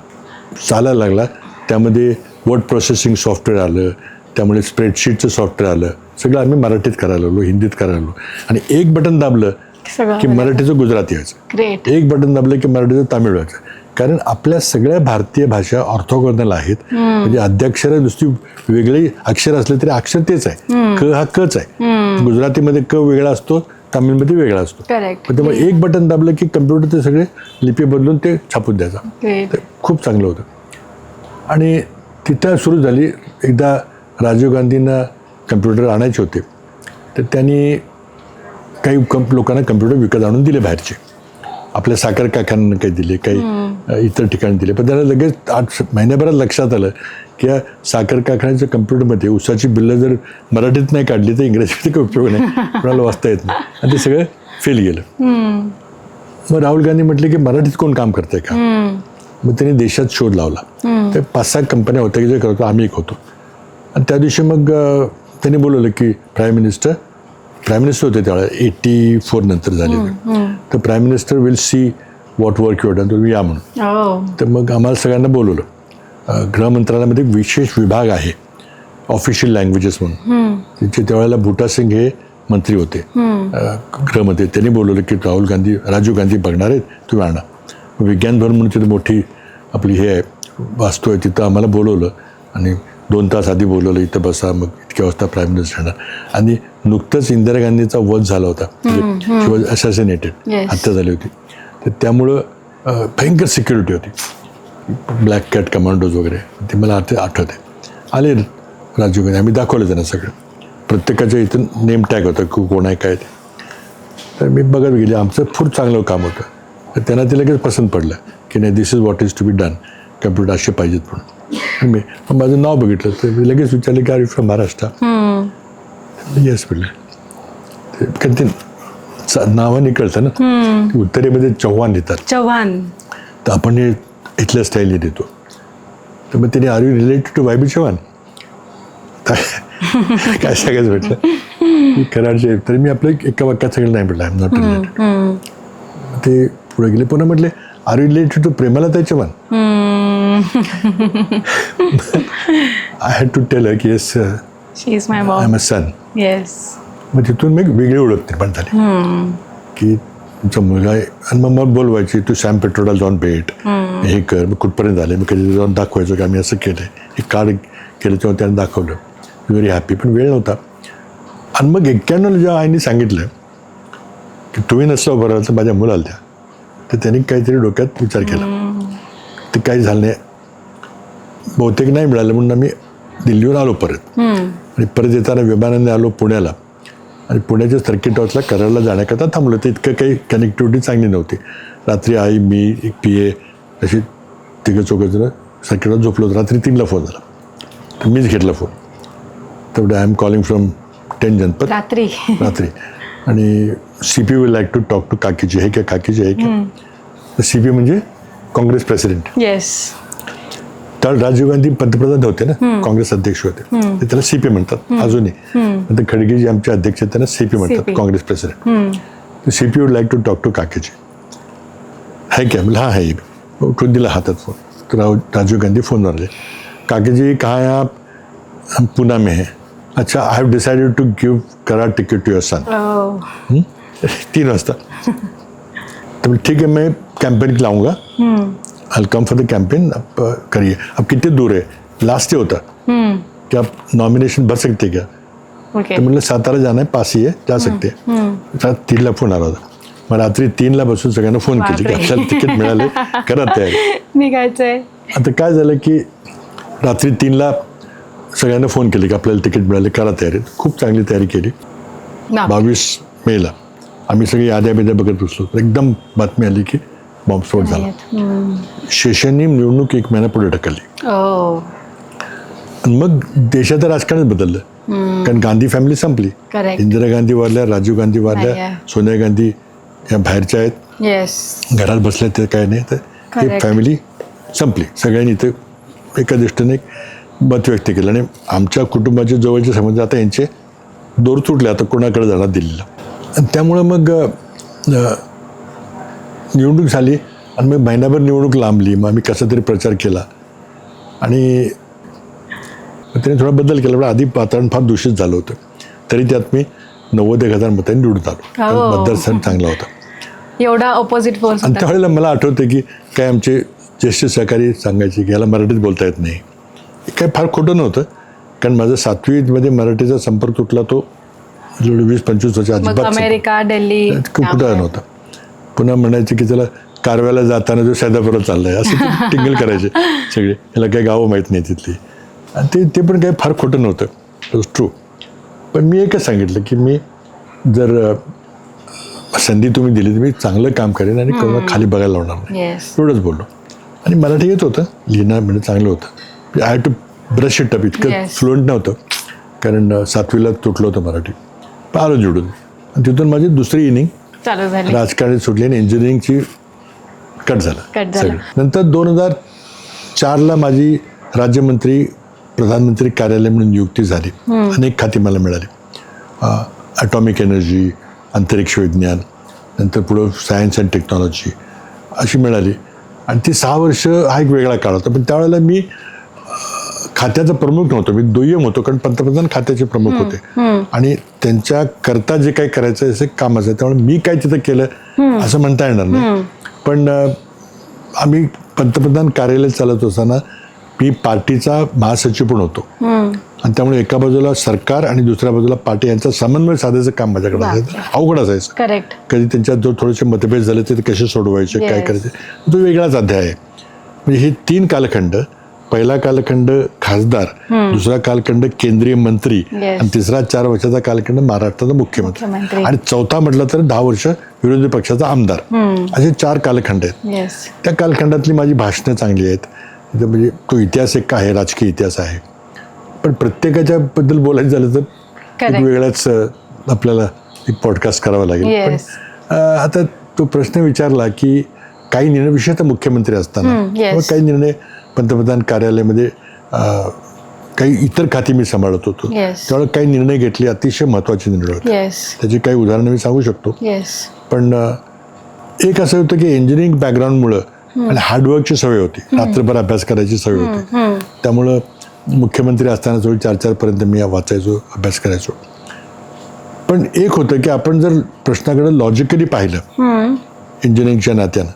चालायला लागला. त्यामध्ये वर्ड प्रोसेसिंग सॉफ्टवेअर आलं, त्यामुळे स्प्रेडशीटचं सॉफ्टवेअर आलं. सगळं आम्ही मराठीत करायला लागलो, हिंदीत करायला लागलो. आणि एक बटन दाबलं की मराठीचं गुजराती व्हायचं, एक बटन दाबलं की मराठीचं तामिळ व्हायचं. कारण आपल्या सगळ्या भारतीय भाषा ऑर्थोगोनल आहेत. म्हणजे अध्याक्षर नुसती वेगळी अक्षर असले तरी अक्षर तेच आहे. क हा कच आहे. गुजरातीमध्ये क वेगळा असतो, तामिळमध्ये वेगळा असतो. त्यामुळे एक बटन दाबलं की कम्प्युटर ते सगळे लिपी बदलून ते छापून द्यायचा. खूप चांगलं होतं. आणि तिथं सुरू झाली. एकदा राजीव गांधींना कम्प्युटर आणायचे होते, तर त्यांनी काही लोकांना कम्प्युटर विकत आणून दिले बाहेरचे. आपल्या साखर कारखान्यांना काही दिले, काही इतर ठिकाणी दिले. पण त्याला लगेच 8 महिन्याभरात लक्षात आलं की या साखर कारखान्याच्या कम्प्युटरमध्ये उसाची बिल्लं जर मराठीत नाही काढली तर इंग्रजीमध्ये काही उपयोग नाही, कोणाला वाचता येत नाही. आणि ते सगळं फेल गेलं. मग राहुल गांधी म्हटले की मराठीत कोण काम करतंय का. मग त्यांनी देशात शोध लावला. तर 5-6 कंपन्या होत्या की जे करतो, आम्ही एक होतो. आणि त्या दिवशी मग त्यांनी बोलवलं की प्राईम मिनिस्टर होते त्यावेळेला, 84 नंतर झाले. तर prime minister will see what work you done, तुम्ही या म्हणून. तर मग आम्हाला सगळ्यांना बोलवलं. गृह मंत्रालयामध्ये विशेष विभाग आहे ऑफिशियल लँग्वेजेस म्हणून. तिथे त्यावेळेला बुटा सिंग हे मंत्री होते गृहमध्ये, त्यांनी बोलवलं की राजीव गांधी बघणार आहेत, तुम्ही आणा. विज्ञान भवन म्हणून तिथे मोठी आपली हे आहे, वास्तू आहे, तिथं आम्हाला बोलवलं आणि 2 तास आधी बोलवलं, इथं बसा, मग इतक्या वाजता प्राईम मिनिस्टर येणार. आणि नुकतंच इंदिरा गांधीचा वध झाला होता, शी वॉज असॅसिनेटेड, हत्या झाली होती. तर त्यामुळं भयंकर सिक्युरिटी होती, ब्लॅक कॅट कमांडोज वगैरे, ते मला आठवते. आले राजीव गांधी, आम्ही दाखवलं त्यांना सगळं, प्रत्येकाच्या इथं नेम टॅग होतं की कोण आहे काय ते. तर मी बघत गेले, आमचं खूप चांगलं काम होतं. तर त्यांना ते लगेच पसंत पडलं की नाही, this is what is to be done, computer असे पाहिजेत म्हणून. मी माझं नाव बघितलं तर मी लगेच विचारलं की are you from Maharashtra? Yes म्हटलं. कारण ते नावाने कळतं ना, उत्तरेमध्ये चव्हाण लिहितात, चव्हाण, तर आपण हे इथल्या स्टाईलने देतो. तर मग त्याने are you related to Y B. Chavan काय सगळंच म्हटलं कराडचे. तरी मी आपलं एका वाक्यात सगळं नाही म्हटलं, आय एम नॉट रिलेटेड. ते पुढे गेले, पुन्हा म्हटले are you related to Premlata Chavan? I had to tell her की येस शी इज माय आय mom. Am a son. Yes. मग तिथून मी वेगळी ओळख निर्माण झाली की तुमचा मुलगा आहे. आणि मग मला बोलवायची, तू सॅम पेट्रोलला जाऊन भेट, हे कर. मग कुठपर्यंत झाले, मी कधी जाऊन दाखवायचो की आम्ही असं केलं, हे कार्ड केलं, तेव्हा त्यानं दाखवलं, व्हेरी हॅपी. पण वेळ नव्हता. आणि मग 91 जेव्हा आईने सांगितलं की तुम्ही नसलो बरं तर माझ्या मुलाला द्या, तर त्यांनी काहीतरी डोक्यात विचार केला. ते काही झालं नाही, बहुतेक नाही मिळालं, म्हणून आम्ही दिल्लीहून आलो परत. आणि परत येताना विमानाने आलो पुण्याला, आणि पुण्याच्या सर्किट हाऊसला कराडला जाण्याकरता थांबलो. तर इतकं काही कनेक्टिव्हिटी चांगली नव्हती. रात्री आई, मी, एक PA अशी 3-4 जण सर्किट हाऊस झोपलो होतो. रात्री 3ला फोन झाला, तर मीच घेतला फोन. तेवढे आय एम कॉलिंग फ्रॉम 10 जनपद रात्री. आणि CP will like to talk to Kakiji. हे काय काकीजी आहे का? CP म्हणजे काँग्रेस प्रेसिडेंट. येस. तर राजीव गांधी पंतप्रधान होते ना, काँग्रेस अध्यक्ष होते, ते त्याला CP म्हणतात अजूनही. नंतर खडगे जे आमचे अध्यक्ष आहेत त्यांना CP म्हणतात, काँग्रेस प्रेसिडेंट. तर CP would like to talk to Kakiji. है क्या? बोला हाँ है. उठून दिला हातात फोन. तर राजीव गांधी फोनवर आले, काकीजी कहाँ है आप? हम पुणे में हैं. अच्छा, I have decided to give Karad ticket to your son. 3 वाजता. तो ठीक है, मैं कैंपेन लाऊंगा, I come for the campaign. आप करिए. अब कितने दूर है? लास्ट डे होता, क्या आप नॉमिनेशन भर सकते क्या? ओके. तो मतलब सातारा जाना है, पास ही है, जा सकते हैं. 3ला फोन आला होता. मग रात्री 3ला बसून सगळ्यांना फोन केले की आपल्याला तिकीट मिळाले, करा तयारी. निघायचंय. आता काय झालं की रात्री 3ला सगळ्यांना फोन केले की आपल्याला तिकीट मिळाले, करा तयारी. खूप चांगली तयारी केली. 22 मेला आम्ही सगळी याद्या बिद्या बघत बसलो. एकदम बातमी आली की बॉम्बस्फोट झाला. शेषांनी निवडणूक 1 महिना पुढे ढकलली. आणि मग देशाचं राजकारणच बदललं, कारण गांधी फॅमिली संपली. करेक्ट. इंदिरा गांधी वारल्या, राजीव गांधी वारल्या, सोनिया गांधी या बाहेरच्या आहेत, येस. घरात बसल्या, ते काय नाही. तर ही फॅमिली संपली. सगळ्यांनी इथं एका दृष्टीने एक मत व्यक्त केलं. आणि आमच्या कुटुंबाचे जवळचे संबंध आता यांचे दोर तुटले, आता कोणाकडे जाणार दिल्लीला. आणि त्यामुळं मग निवडणूक झाली. आणि मग महिनाभर निवडणूक लांबली. मग आम्ही कसा तरी प्रचार केला आणि त्याने थोडा बदल केला. पण आधी वातावरण फार दूषित झालं होतं, तरी त्यात मी 90,000 मतांनी निवडून आलो. मतदारसंघ चांगला होता. एवढा ऑपोजिट फोर्स. आणि त्यावेळेला मला आठवतं की काय आमचे ज्येष्ठ सहकारी सांगायचे की याला मराठीत बोलता येत नाही. काय फार खोटं नव्हतं, कारण माझा 7वीमध्ये मराठीचा संपर्क तुटला तो 20-25 वर्ष अजिबात अमेरिका, दिल्ली कुठं नव्हता. पुन्हा म्हणायचे की त्याला कारव्याला जाताना जो सैदापुरात चाललाय, असं टिंगल करायचे सगळे. याला काही गावं माहीत नाही तिथली. आणि ते पण काही फार खोटं नव्हतं, इट वॉज ट्रू. पण मी एकच सांगितलं की मी जर संधी तुम्ही दिली तर मी चांगलं काम करेन आणि कोणाला खाली बघायला लावणार नाही, एवढंच बोललो. आणि मराठी येत होतं, लिहिणं म्हणजे चांगलं होतं. I had to brush it up. इतकं फ्लुएंट नव्हतं, कारण 7वीला तुटलं होतं मराठी. पण आलो जोडून. आणि तिथून माझी दुसरी इनिंग चालू झाली. राजकारणी सुटली आणि इंजिनिअरिंगची कट झालं सगळं. नंतर 2004ला माझी राज्यमंत्री प्रधानमंत्री कार्यालय म्हणून नियुक्ती झाली. अनेक खाती मला मिळाली. ॲटॉमिक एनर्जी, अंतरिक्ष विज्ञान, नंतर पुढं सायन्स अँड टेक्नॉलॉजी अशी मिळाली. आणि ती 6 वर्ष हा एक वेगळा काळ होता. पण त्यावेळेला मी खात्याचा प्रमुख नव्हतो, मी दुय्यम होतो, कारण पंतप्रधान खात्याचे प्रमुख होते आणि त्यांच्या करता जे काही करायचं असे काम असेल, त्यामुळे मी काय तिथं केलं असं म्हणता येणार नाही. पण आम्ही पंतप्रधान कार्यालय चालत असताना मी पार्टीचा महासचिव पण होतो आणि त्यामुळे एका बाजूला सरकार आणि दुसऱ्या बाजूला पार्टी यांचा समन्वय साधायचं काम माझ्याकडे असायचं. अवघड असायचं. करेक्ट. कधी त्यांच्यात जो थोडेसे मतभेद झाले ते कसे सोडवायचे, काय करायचे, तो वेगळाच अध्याय आहे. म्हणजे हे 3 कालखंड, पहिला कालखंड खासदार, दुसरा कालखंड केंद्रीय मंत्री आणि तिसरा 4 वर्षाचा कालखंड महाराष्ट्राचा मुख्यमंत्री आणि चौथा म्हटलं तर 10 वर्ष विरोधी पक्षाचा आमदार, असे 4 कालखंड आहेत. त्या कालखंडातली माझी भाषणं चांगली आहेत. म्हणजे तो इतिहास एक आहे, राजकीय इतिहास आहे, पण प्रत्येकाच्या बद्दल बोलायचं झालं तर एक वेगळाच आपल्याला एक पॉडकास्ट करावा लागेल. पण आता तो प्रश्न विचारला की काही निर्णय, विशेषतः मुख्यमंत्री असताना किंवा काही निर्णय पंतप्रधान कार्यालयामध्ये काही इतर खाती मी सांभाळत होतो, त्यावेळेला काही निर्णय घेतले, अतिशय महत्त्वाचे निर्णय होते. त्याची काही उदाहरणं मी सांगू शकतो. पण एक असं होतं की इंजिनिअरिंग बॅकग्राऊंडमुळं आणि हार्डवर्कची सवय होती, रात्रभर अभ्यास करायची सवय होती, त्यामुळं मुख्यमंत्री असताना जवळ 4 पर्यंत मी वाचायचो, अभ्यास करायचो. पण एक होतं की आपण जर प्रश्नाकडे लॉजिकली पाहिलं इंजिनिअरिंगच्या नात्यानं,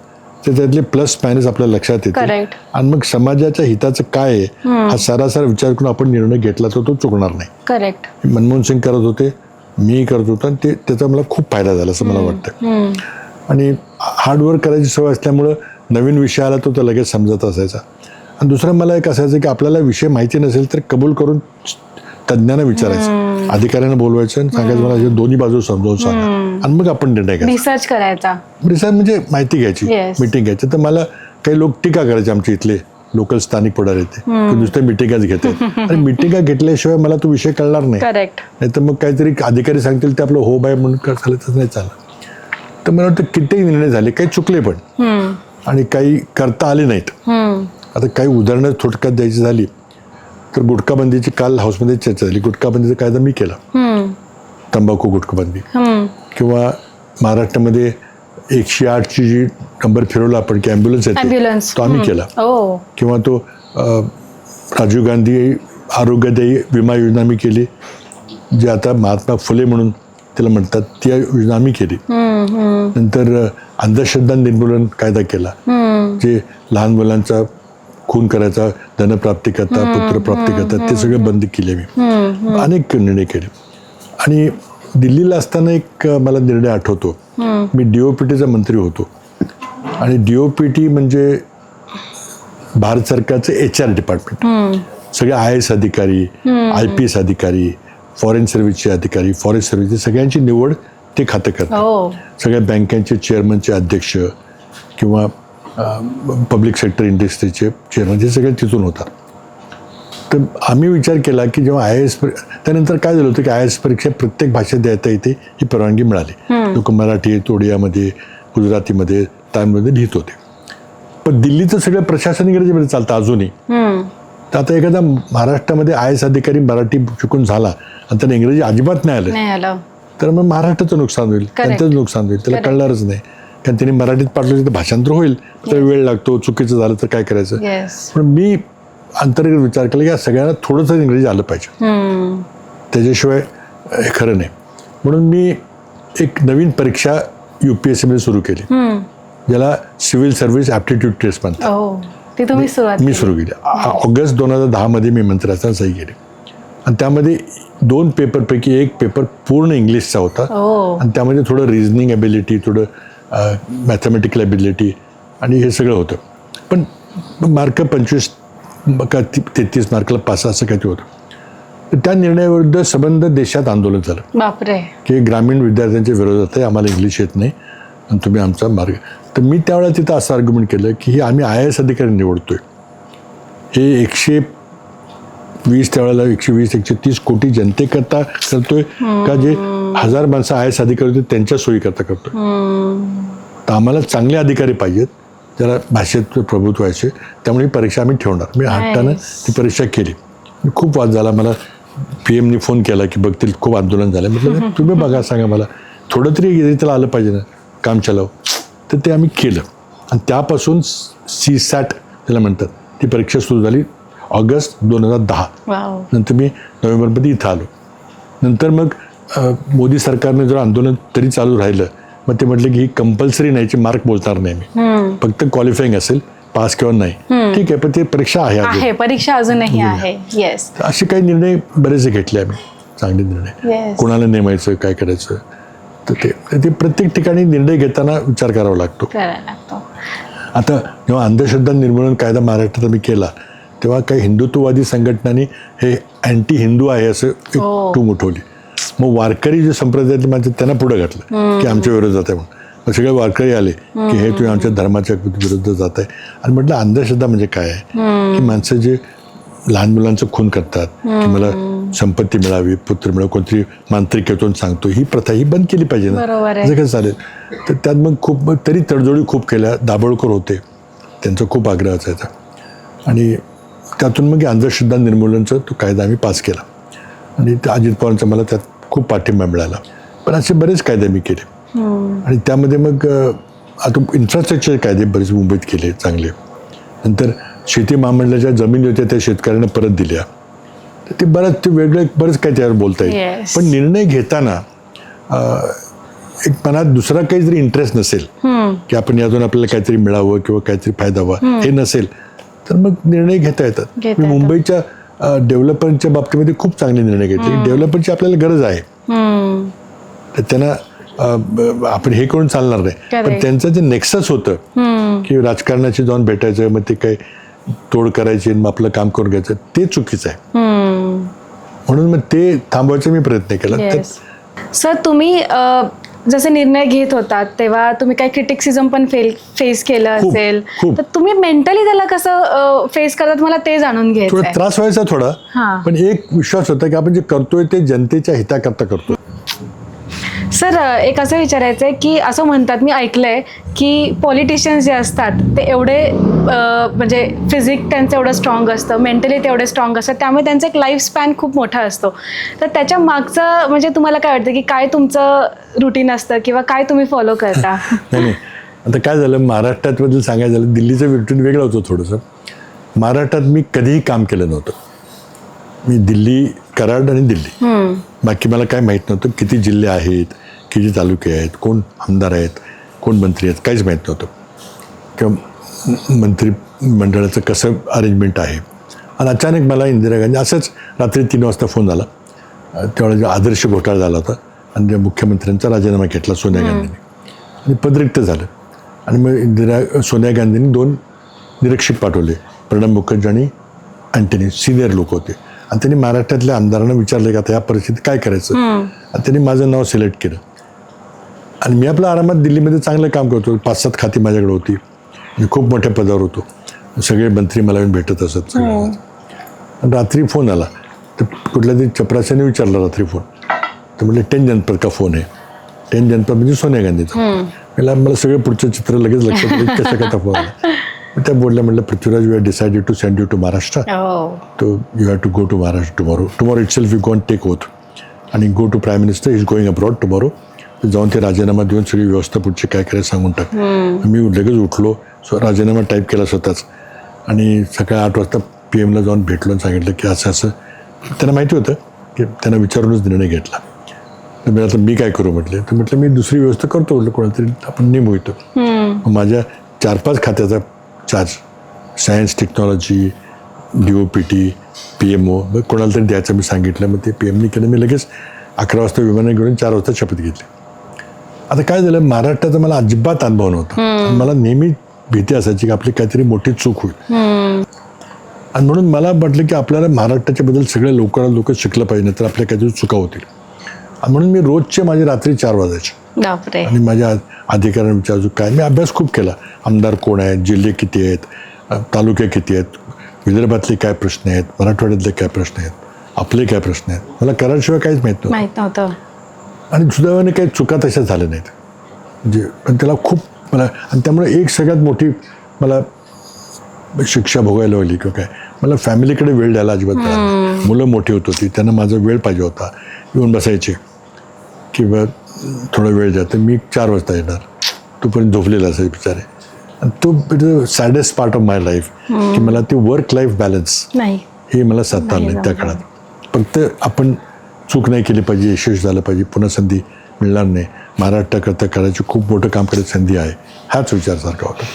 तर त्यातले प्लस मायनस आपल्या लक्षात येते आणि मग समाजाच्या हिताचं काय आहे हा सारासार विचार करून आपण निर्णय घेतला तर तो चुकणार नाही. करेक्ट. मनमोहन सिंग करत होते, मी करत होतो आणि त्याचा मला खूप फायदा झाला असं मला वाटतं. आणि हार्डवर्क करायची सवय असल्यामुळं नवीन विषय आला तो लगेच समजत असायचा. आणि दुसरं मला एक असायचं की आपल्याला विषय माहिती नसेल तर कबूल करून तज्ज्ञांना विचारायचं, अधिकाऱ्यांना बोलवायचं आणि सांगायचं मला हे दोन्ही बाजू समजावून सांगा आणि मग आपण निर्णय घ्यायचा. रिसर्च करायचा. रिसर्च म्हणजे माहिती घ्यायची, मीटिंग घ्यायची. तर मला काही लोक टीका करायचे, आमच्या इथले लोकल स्थानिक पुढारी येते नुसते मिटिंगच घेतात आणि मिटिंगा घेतल्याशिवाय मला तो विषय कळणार नाही. नाही तर मग काहीतरी अधिकारी सांगतील ते आपलं हो बाय म्हणून झालं तर नाही चाललं. तर मला वाटतं कित्येक निर्णय झाले, काही चुकले पण आणि काही करता आले नाहीत. आता काही उदाहरणं थोडक्यात द्यायची झाली तर गुटखाबंदीची काल हाऊसमध्ये चर्चा झाली. गुटखाबंदीचा कायदा मी केला, तंबाखू गुटखाबंदी. किंवा महाराष्ट्रामध्ये 108ची जी नंबर फिरवला आपण की ॲम्ब्युलन्स येते, तो आम्ही केला. किंवा तो राजीव गांधी आरोग्यदायी विमा योजना आम्ही केली, जी आता महात्मा फुले म्हणून त्याला म्हणतात, ती योजना आम्ही केली. नंतर अंधश्रद्धा निर्मूलन कायदा केला, जे लहान मुलांचा खून करायचा, धनप्राप्ती करता, पुत्रप्राप्ती करता, ते सगळे बंद केले. मी अनेक निर्णय केले. आणि दिल्लीला असताना एक मला निर्णय आठवतो, मी DOPTचा मंत्री होतो आणि DOPT म्हणजे भारत सरकारचं HR डिपार्टमेंट. सगळे IAS अधिकारी, IPS अधिकारी, फॉरेन सर्व्हिसचे अधिकारी, फॉरेस्ट सर्व्हिसचे सगळ्यांची निवड ते खातं करतात. सगळ्या बँकांचे चेअरमनचे अध्यक्ष किंवा पब्लिक सेक्टर इंडस्ट्रीचे चेअरमन, हे सगळे तिथून होतात. तर आम्ही विचार केला की जेव्हा IAS, त्यानंतर काय झालं होतं की IAS परीक्षा प्रत्येक भाषेत द्यायता येते ही परवानगी मिळाली. लोक मराठी, ओडियामध्ये, गुजरातीमध्ये, तामिळमध्ये लिहित होते. पण दिल्लीचं सगळं प्रशासन इंग्रजीमध्ये चालतं अजूनही. तर आता एखादा महाराष्ट्रामध्ये IAS अधिकारी मराठी शिकून झाला आणि त्याला इंग्रजी अजिबात नाही आलं तर मग महाराष्ट्राचं नुकसान होईल, त्यांचंच नुकसान होईल, त्याला कळणारच नाही. कारण त्यांनी मराठीत पाठवलं तर भाषांतर होईल, तर वेळ लागतो, चुकीचं झालं तर काय करायचं. पण मी अंतर्गत विचार केला की या सगळ्यांना थोडंसं इंग्रजी आलं पाहिजे, त्याच्याशिवाय हे खरं नाही. म्हणून मी एक नवीन परीक्षा UPSCमध्ये सुरू केली, ज्याला सिव्हिल सर्व्हिस ॲप्टिट्यूड टेस्ट म्हणतात. मी सुरू केली ऑगस्ट 2010 मी मंत्री असताना सही केली. आणि त्यामध्ये 2 पेपरपैकी एक पेपर पूर्ण इंग्लिशचा होता आणि त्यामध्ये थोडं रिझनिंग ॲबिलिटी, थोडं मॅथमॅटिकल ॲबिलिटी आणि हे सगळं होतं. पण मार्क 25 का 33 मार्कला पास असं काहीतरी होतं. तर त्या निर्णयाविरुद्ध संबंध देशात आंदोलन झालं. बापरे. की ग्रामीण विद्यार्थ्यांच्या विरोधात आहे, आम्हाला इंग्लिश येत नाही आणि तुम्ही आमचा मार्ग. तर मी त्यावेळेला तिथं असं आर्ग्युमेंट केलं की हे आम्ही IAS अधिकारी निवडतोय, हे 120 त्यावेळेला 120-130 कोटी जनतेकरता करतोय का जे 1000 माणसं IAS अधिकारी होते त्यांच्या सोयीकरता करतोय. तर आम्हाला चांगले अधिकारी पाहिजेत, ज्याला भाषेत प्रभुत्व व्हायचे, त्यामुळे परीक्षा आम्ही ठेवणार. मी हट्टानं ती परीक्षा केली. खूप वाद झाला. मला PM फोन केला की बघतील खूप आंदोलन झालं. म्हटलं तुम्ही बघा, सांगा मला, थोडं तरी त्याला आलं पाहिजे ना, काम चालव. तर ते आम्ही केलं आणि त्यापासून CSAT त्याला म्हणतात ती परीक्षा सुरू झाली ऑगस्ट 2010. वाव. नंतर मी नोव्हेंबरमध्ये इथं आलो. नंतर मग मोदी सरकारने जर आंदोलन तरी चालू राहिलं, मग ते म्हटलं की ही कंपल्सरी नाहीची मार्क बोलणार नाही मी, फक्त क्वालिफाईंग असेल, पास किंवा नाही, ठीक आहे, पण ते परीक्षा आहे अजून. आहे परीक्षा अजूनही आहे. येस. असे काही निर्णय बरेचसे घेतले आम्ही, चांगले निर्णय. येस. कोणाला नेमायचं, काय करायचं, तर ते प्रत्येक ठिकाणी निर्णय घेताना विचार करावा लागतो. करायला लागतो. आता जेव्हा अंधश्रद्धा निर्मूलन कायदा महाराष्ट्रात आम्ही केला, तेव्हा काही हिंदुत्ववादी संघटनांनी हे अँटी हिंदू आहे असं एक टूम उठवली. मग वारकरी जे संप्रदायातले माणसं त्यांना पुढे घातलं की आमच्या विरोधात आहे म्हणून. मग सगळे वारकरी आले की हे तुम्ही आमच्या धर्माच्या विरुद्ध जात आहे. आणि म्हटलं अंधश्रद्धा म्हणजे काय आहे, की माणसं जे लहान मुलांचं खून करतात, की मला संपत्ती मिळावी, पुत्र मिळावं, कोणतरी मांत्रिक येतून सांगतो, ही प्रथा ही बंद केली पाहिजे ना, असं काय चालेल. तर त्यात मग खूप तरी तडजोडी खूप केल्या. दाभोळकर होते, त्यांचा खूप आग्रह असायचा, आणि त्यातून मग अंधश्रद्धा निर्मूलनचा तो कायदा आम्ही पास केला. आणि त्या अजित पवारांचा मला त्यात खूप पाठिंबा मिळाला. पण असे बरेच कायदे मी केले. आणि त्यामध्ये मग आता इन्फ्रास्ट्रक्चर कायदे बरेच मुंबईत केले चांगले. नंतर शेती महामंडळाच्या जमिनी होत्या त्या शेतकऱ्यांना परत दिल्या. तर ते बरंच काही त्यावर बोलता येईल. Yes. पण निर्णय घेताना एक मनात दुसरा काही जरी इंटरेस्ट नसेल, की आपण यातून आपल्याला काहीतरी मिळावं किंवा काहीतरी फायदा व्हावा, हे नसेल तर मग निर्णय घेता येतात. मी मुंबईच्या डेव्हलपरच्या बाबतीमध्ये खूप चांगले निर्णय घेतले. डेव्हलपरची आपल्याला गरज आहे, तर त्यांना आपण हे करून चालणार नाही. पण त्यांचं जे नेक्सस होतं की राजकारणाशी जाऊन भेटायचं, मग ते काही तोड करायची, मग आपलं काम करून घ्यायचं, ते चुकीचं आहे. म्हणून मग ते थांबवायचा मी प्रयत्न केला. सर, तुम्ही जसे निर्णय घेत होतात तेव्हा तुम्ही काही क्रिटिसिझम पण फेस केलं असेल, तर तुम्ही मेंटली त्याला कसं फेस करतात, मला ते जाणून घ्यायचं. थोडा त्रास व्हायचा थोडा, पण एक विश्वास होता की आपण जे करतोय ते जनतेच्या हिताकरता करतो. सर, एक असं विचारायचं आहे की असं म्हणतात, मी ऐकलंय की पॉलिटिशियन्स जे असतात ते एवढे म्हणजे फिजिक त्यांचं एवढं स्ट्रॉंग असतं, मेंटली ते एवढे स्ट्रॉंग असतात, त्यामुळे त्यांचं एक लाईफ स्पॅन खूप मोठा असतो. तर त्याच्या मागचं म्हणजे तुम्हाला काय वाटतं की काय तुमचं रुटीन असतं किंवा काय तुम्ही फॉलो करता? नाही, आता काय झालं, महाराष्ट्राबद्दल सांगायचं झालं, दिल्लीचं रुटीन वेगळं होतं थोडंसं. महाराष्ट्रात मी कधीही काम केलं नव्हतं. मी दिल्ली, कराड आणि दिल्ली, बाकी मला काय माहीत नव्हतं. किती जिल्हे आहेत, किती तालुके आहेत, कोण आमदार आहेत, कोण मंत्री आहेत, काहीच माहीत नव्हतं. किंवा मंत्रिमंडळाचं कसं अरेंजमेंट आहे. आणि अचानक मला इंदिरा गांधी, असंच रात्री 3 वाजता फोन आला. त्यावेळेला आदर्श घोटाळा झाला होता आणि त्या मुख्यमंत्र्यांचा राजीनामा घेतला सोनिया गांधींनी, आणि पदरिक्त झालं. आणि मग सोनिया गांधींनी 2 निरीक्षक पाठवले, प्रणब मुखर्जी आणि अँटनी, सिनियर लोक होते. आणि त्यांनी महाराष्ट्रातल्या आमदारांना विचारलं की आता या परिस्थितीत काय करायचं. आणि त्यांनी माझं नाव सिलेक्ट केलं. आणि मी आपल्या आरामात दिल्लीमध्ये चांगलं काम करतो. 5-7 खाती माझ्याकडे होती. मी खूप मोठ्या पदावर होतो. सगळे मंत्री मला येऊन भेटत असत. आणि रात्री फोन आला, तर कुठल्या तरी चपराशाने विचारला रात्री फोन, तर म्हटलं 10 जनपद का फोन आहे. 10 जनपद म्हणजे सोनिया गांधीचा. मला सगळं पुढचं चित्र लगेच लक्षात आलं, कसं काय फोन आला. त्या बोलल्या, म्हटलं Prithviraj, we have decided to send you to Maharashtra. तो you have to go to Maharashtra tomorrow itself you go take oath आणि go to prime minister, is going abroad tomorrow. जाऊन ते राजीनामा देऊन सगळी व्यवस्था पुढची काय करायचं सांगून टाक. मी लगेच उठलो, राजीनामा टाईप केला स्वतःच, आणि सकाळी 8 वाजता PM ला जाऊन भेटलो आणि सांगितलं की असं असं. त्यांना माहिती होतं की त्यांना विचारूनच निर्णय घेतला. तर मी आता मी काय करू म्हटलं, तर म्हटलं मी दुसरी व्यवस्था करतो, म्हटलं कोणातरी आपण नेमू येतो. माझ्या 4-5 खात्याचा charge, science, technology, DOPT, PMO, मग कोणाला तरी द्यायचं मी सांगितलं. मग ते PMनी केलं. मी लगेच 11 वाजता विमानाने घेऊन 4 वाजता शपथ घेतली. आता काय झालं, महाराष्ट्राचा मला अजिबात अनुभव नव्हता. मला नेहमी भीती असायची की आपली काहीतरी मोठी चूक होईल. आणि म्हणून मला वाटलं की आपल्याला महाराष्ट्राच्या बद्दल सगळ्या लोक शिकलं पाहिजे, तर आपल्या काहीतरी चुका होतील. आणि म्हणून मी रोजचे माझे रात्री 4 वाजायचे. आणि माझ्या अधिकाऱ्यांच्या अजून काय, मी अभ्यास खूप केला. आमदार कोण आहेत, जिल्हे किती आहेत, तालुके किती आहेत, विदर्भातले काय प्रश्न आहेत, मराठवाड्यातले काय प्रश्न आहेत, आपले काय प्रश्न आहेत, मला कराडशिवाय काहीच माहीत नव्हतं. आणि सुदैवाने काही चुका तशा झाल्या नाहीत. म्हणजे पण त्याला खूप मला, आणि त्यामुळे एक सगळ्यात मोठी मला शिक्षा भोगायला लागली किंवा काय, मला फॅमिलीकडे वेळ द्यायला अजिबात मिळाला नाही. मुलं मोठी होत होती, त्यांना माझा वेळ पाहिजे होता. येऊन बसायचे किंवा थोडा वेळ द्या, तर मी 4 वाजता येणार, तोपर्यंत झोपलेला असायचे बिचारे. आणि तो it सॅडेस्ट part of my life की मला ते वर्क लाईफ बॅलन्स नाही. हे मला साधता आलं नाही त्या जमलं. काळात. फक्त आपण चूक नाही केली पाहिजे, यशस्वी झालं पाहिजे, पुन्हा संधी मिळणार नाही, महाराष्ट्राकरता करायची खूप मोठं काम करायची संधी आहे, हाच विचारसारखा होता.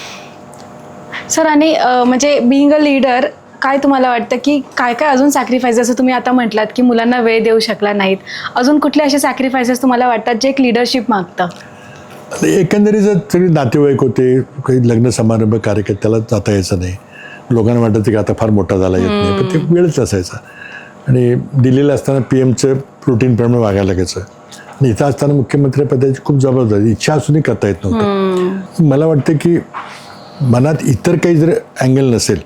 सर आणि म्हणजे बिईंग अ लीडर काय तुम्हाला वाटतं की काय काय अजून सॅक्रिफाईस, जसं तुम्ही आता म्हटलात की मुलांना वेळ देऊ शकला नाहीत, अजून कुठले असे सॅक्रिफायसेस तुम्हाला वाटतात जे एक लिडरशिप मागतं? एकंदरीत जर सगळे नातेवाईक होते, काही लग्न समारंभ कार्यक्रम त्याला जाता यायचं नाही, लोकांना वाटायचं की आता फार मोठा झाला येत नाही, पण ते वेळच असायचा. आणि दिल्लीला असताना PM रुटीनप्रमाणे वागायला लागायचं, आणि इथं असताना मुख्यमंत्रीपदाची खूप जबाबदारी, इच्छा असूनही करता येत नव्हतं. मला वाटतं की मनात इतर काही जर अँगल नसेल,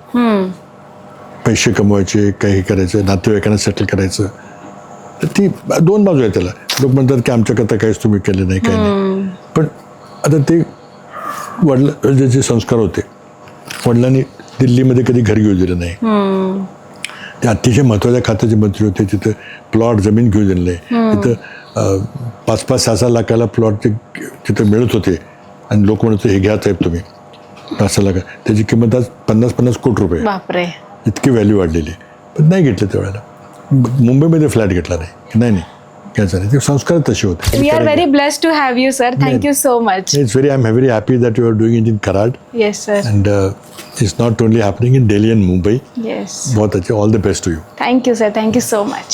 पैसे कमवायचे, काही करायचं, नातेवाईकांना सेटल करायचं, तर ती दोन बाजू आहे त्याला. लोक म्हणतात की आमच्याकरता काहीच तुम्ही केलं नाही, काही नाही. पण आता ते जे संस्कार होते, वडिलांनी दिल्लीमध्ये कधी घर घेऊ दिलं नाही, ते अतिशय महत्त्वाच्या खात्याचे मंत्री होते, तिथं प्लॉट जमीन घेऊ दिलं नाही, तिथं 5-5, 6-6 लाखाला प्लॉट तिथं मिळत होते, आणि लोक म्हणत हे घ्या साहेब तुम्ही 5 लाख, त्याची किंमत आज 50-50 कोटी रुपये, बापरे, इतकी व्हॅल्यू वाढलेली. पण नाही घेतलं त्यावेळेला. मुंबईमध्ये फ्लॅट घेतला नाही घ्यायचा नाही, ते संस्कार तसे होते. We are very blessed to have you sir, thank you so much. I am very happy that you are doing it in Karad. Yes sir. And it's not only happening in Delhi and Mumbai. Yes, बहुत अच्छे, all the best to you. Thank you sir, thank you so much.